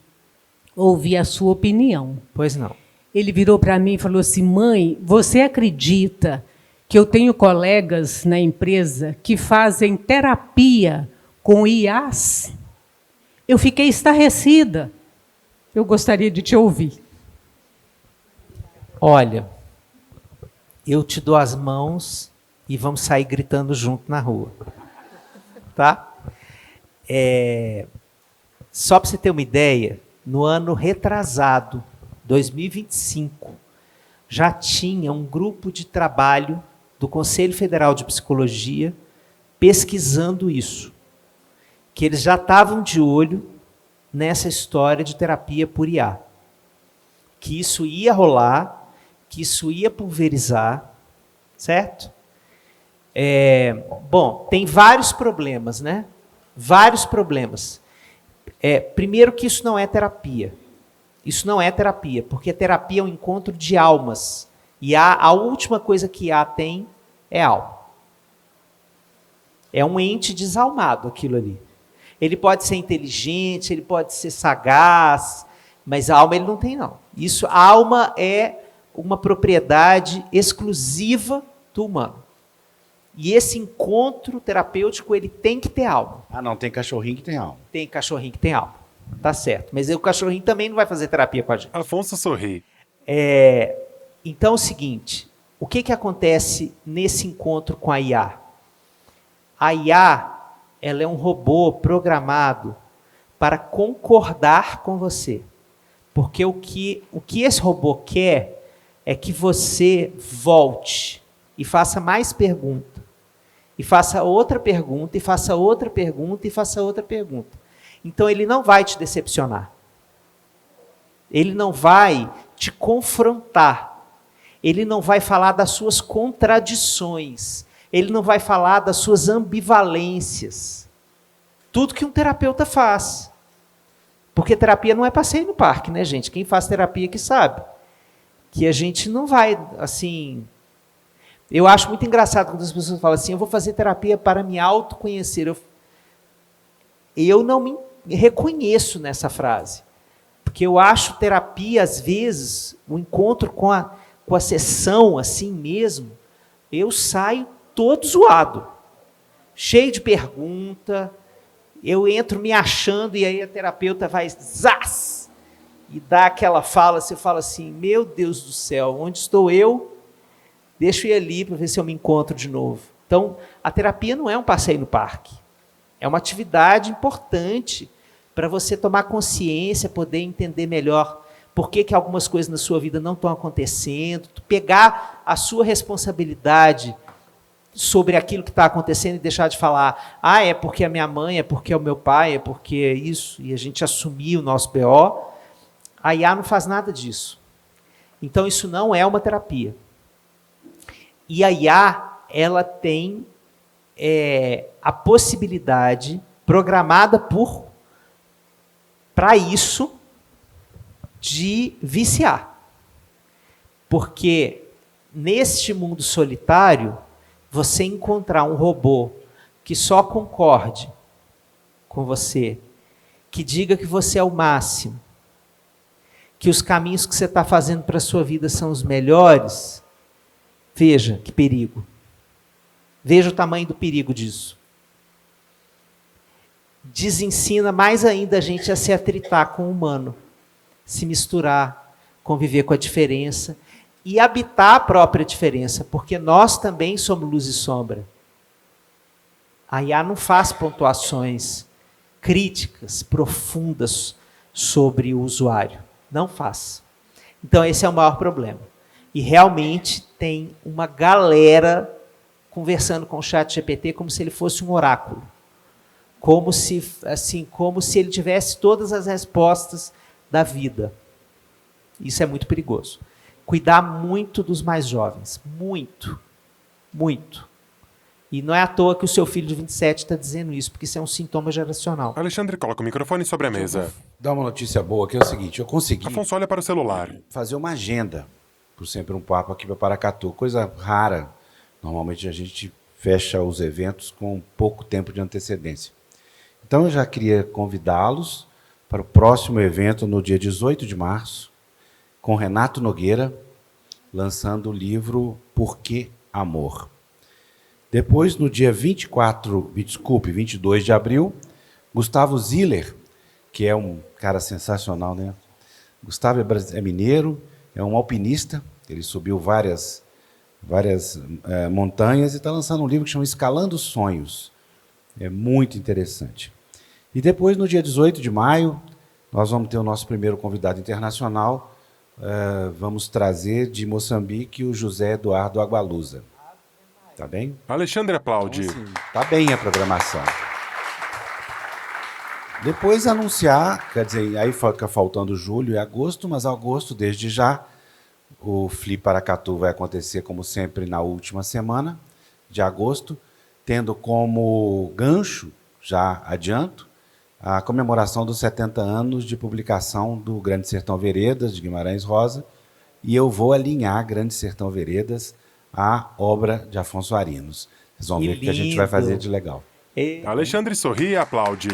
ouvir a sua opinião. Pois não. Ele virou para mim e falou assim, mãe, você acredita que eu tenho colegas na empresa que fazem terapia com IAs? Eu fiquei estarrecida. Eu gostaria de te ouvir. Olha, eu te dou as mãos e vamos sair gritando junto na rua. Tá? Só para você ter uma ideia, no ano retrasado, 2025, já tinha um grupo de trabalho do Conselho Federal de Psicologia pesquisando isso. Que eles já estavam de olho nessa história de terapia por IA. Que isso ia rolar, que isso ia pulverizar, certo? Bom, tem vários problemas, né? Vários problemas. Primeiro que isso não é terapia. Isso não é terapia, porque terapia é um encontro de almas. E a última coisa que IA tem é alma. É um ente desalmado aquilo ali. Ele pode ser inteligente, ele pode ser sagaz, mas a alma ele não tem, não. A alma é uma propriedade exclusiva do humano. E esse encontro terapêutico, ele tem que ter alma. Não, tem cachorrinho que tem alma. Tem cachorrinho que tem alma. Tá certo. Mas o cachorrinho também não vai fazer terapia com a gente. Afonso sorri. Então é o seguinte, o que acontece nesse encontro com a IA? A IA, ela é um robô programado para concordar com você. Porque o que esse robô quer é que você volte e faça mais pergunta. E faça outra pergunta, e faça outra pergunta, e faça outra pergunta. Então ele não vai te decepcionar. Ele não vai te confrontar. Ele não vai falar das suas contradições. Ele não vai falar das suas ambivalências. Tudo que um terapeuta faz. Porque terapia não é passeio no parque, né, gente? Quem faz terapia que sabe. Que a gente não vai, assim... Eu acho muito engraçado quando as pessoas falam assim, eu vou fazer terapia para me autoconhecer. Eu não me reconheço nessa frase. Porque eu acho terapia, às vezes, o encontro com a sessão, assim mesmo, eu saio todo zoado. Cheio de pergunta, eu entro me achando e aí a terapeuta vai zás, e dá aquela fala, você fala assim, meu Deus do céu, onde estou eu? Deixa eu ir ali para ver se eu me encontro de novo. Então, a terapia não é um passeio no parque. É uma atividade importante para você tomar consciência, poder entender melhor por que algumas coisas na sua vida não estão acontecendo, pegar a sua responsabilidade sobre aquilo que está acontecendo e deixar de falar, é porque a minha mãe, é porque é o meu pai, é porque é isso, e a gente assumir o nosso BO. A IA não faz nada disso. Então, isso não é uma terapia. E a IA, ela tem a possibilidade, programada para isso, de viciar. Porque, neste mundo solitário, você encontrar um robô que só concorde com você, que diga que você é o máximo, que os caminhos que você está fazendo para a sua vida são os melhores, veja que perigo. Veja o tamanho do perigo disso. Desensina mais ainda a gente a se atritar com o humano, se misturar, conviver com a diferença e habitar a própria diferença, porque nós também somos luz e sombra. A IA não faz pontuações críticas, profundas sobre o usuário. Não faz. Então, esse é o maior problema. E realmente tem uma galera conversando com o ChatGPT como se ele fosse um oráculo. Como se ele tivesse todas as respostas da vida. Isso é muito perigoso. Cuidar muito dos mais jovens. Muito. Muito. E não é à toa que o seu filho de 27 está dizendo isso, porque isso é um sintoma geracional. Alexandre, coloca o microfone sobre a mesa. Dá uma notícia boa, que é o seguinte, eu consegui Afonso, olha para o celular. fazer uma agenda por Sempre um Papo aqui para Paracatu, coisa rara. Normalmente a gente fecha os eventos com pouco tempo de antecedência. Então eu já queria convidá-los para o próximo evento no dia 18 de março, com Renato Nogueira, lançando o livro Por que Amor? Depois, no dia 22 de abril, Gustavo Ziller, que é um cara sensacional, né? Gustavo é mineiro, é um alpinista, ele subiu várias montanhas e está lançando um livro que chama Escalando Sonhos. É muito interessante. E depois, no dia 18 de maio, nós vamos ter o nosso primeiro convidado internacional. Vamos trazer de Moçambique o José Eduardo Agualusa. Tá bem? Alexandre aplaude. Então, assim, tá bem a programação. Depois anunciar, quer dizer, aí fica faltando julho e agosto, mas agosto, desde já, o Fli Paracatu vai acontecer, como sempre, na última semana de agosto, tendo como gancho, já adianto, a comemoração dos 70 anos de publicação do Grande Sertão Veredas, de Guimarães Rosa, e eu vou alinhar Grande Sertão Veredas à obra de Afonso Arinos. Vocês vão ver o que a gente vai fazer de legal. Alexandre sorri e aplaude.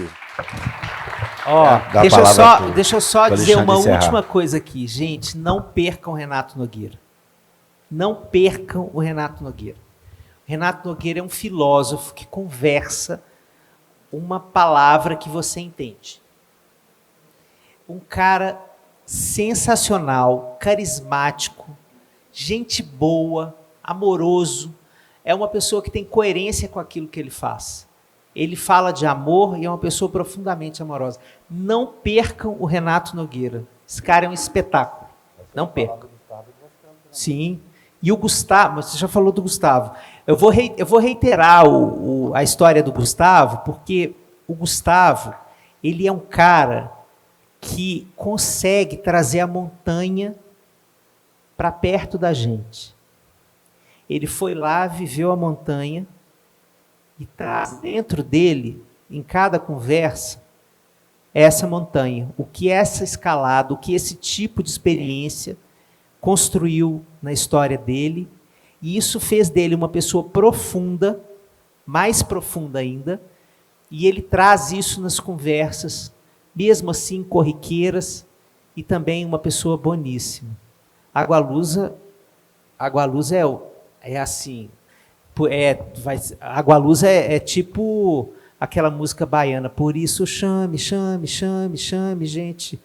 Deixa eu só dizer uma última coisa aqui. Gente, não percam o Renato Nogueira. Não percam o Renato Nogueira. O Renato Nogueira é um filósofo que conversa uma palavra que você entende. Um cara sensacional, carismático, gente boa, amoroso. É uma pessoa que tem coerência com aquilo que ele faz. Ele fala de amor e é uma pessoa profundamente amorosa. Não percam o Renato Nogueira. Esse cara é um espetáculo. Não percam. Sim. E o Gustavo, você já falou do Gustavo. Eu vou reiterar a história do Gustavo, porque o Gustavo, ele é um cara que consegue trazer a montanha para perto da gente. Ele foi lá, viveu a montanha e traz dentro dele, em cada conversa, essa montanha, o que essa escalada, o que esse tipo de experiência construiu na história dele, e isso fez dele uma pessoa profunda, mais profunda ainda, e ele traz isso nas conversas, mesmo assim corriqueiras, e também uma pessoa boníssima. Agualusa é assim, Agualusa é tipo aquela música baiana, por isso chame, gente.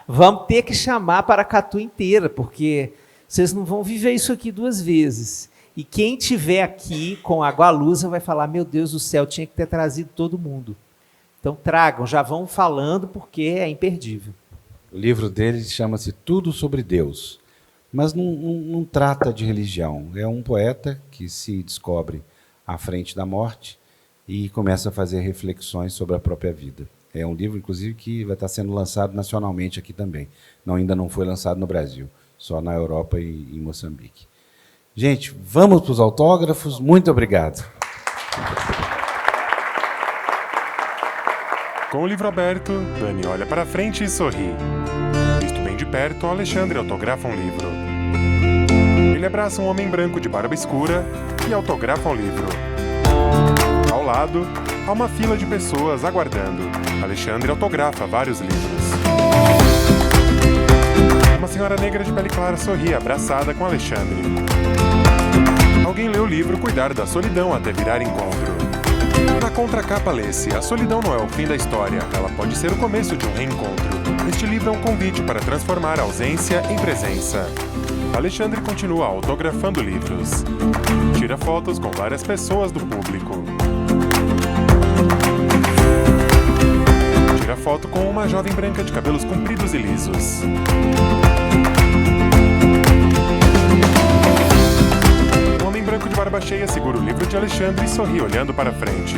Vamos ter que chamar Paracatu inteira, porque vocês não vão viver isso aqui 2 vezes. E quem tiver aqui com Agualusa vai falar, meu Deus do céu, tinha que ter trazido todo mundo. Então tragam, já vão falando, porque é imperdível. O livro dele chama-se Tudo sobre Deus, mas não trata de religião. É um poeta que se descobre à frente da morte e começa a fazer reflexões sobre a própria vida. É um livro, inclusive, que vai estar sendo lançado nacionalmente aqui também. Ainda não foi lançado no Brasil, só na Europa e em Moçambique. Gente, vamos para os autógrafos. Muito obrigado. Com o livro aberto, Dani olha para frente e sorri. Visto bem de perto, Alexandre autografa um livro. Ele abraça um homem branco de barba escura e autografa um livro. Ao lado, há uma fila de pessoas aguardando. Alexandre autografa vários livros. Uma senhora negra de pele clara sorri abraçada com Alexandre. Alguém lê o livro Cuidar da Solidão até virar encontro. Na contracapa lê-se: a solidão não é o fim da história, ela pode ser o começo de um reencontro. Este livro é um convite para transformar a ausência em presença. Alexandre continua autografando livros. Tira fotos com várias pessoas do público. Tira foto com uma jovem branca de cabelos compridos e lisos. Um homem branco de barba cheia segura o livro de Alexandre e sorri olhando para frente.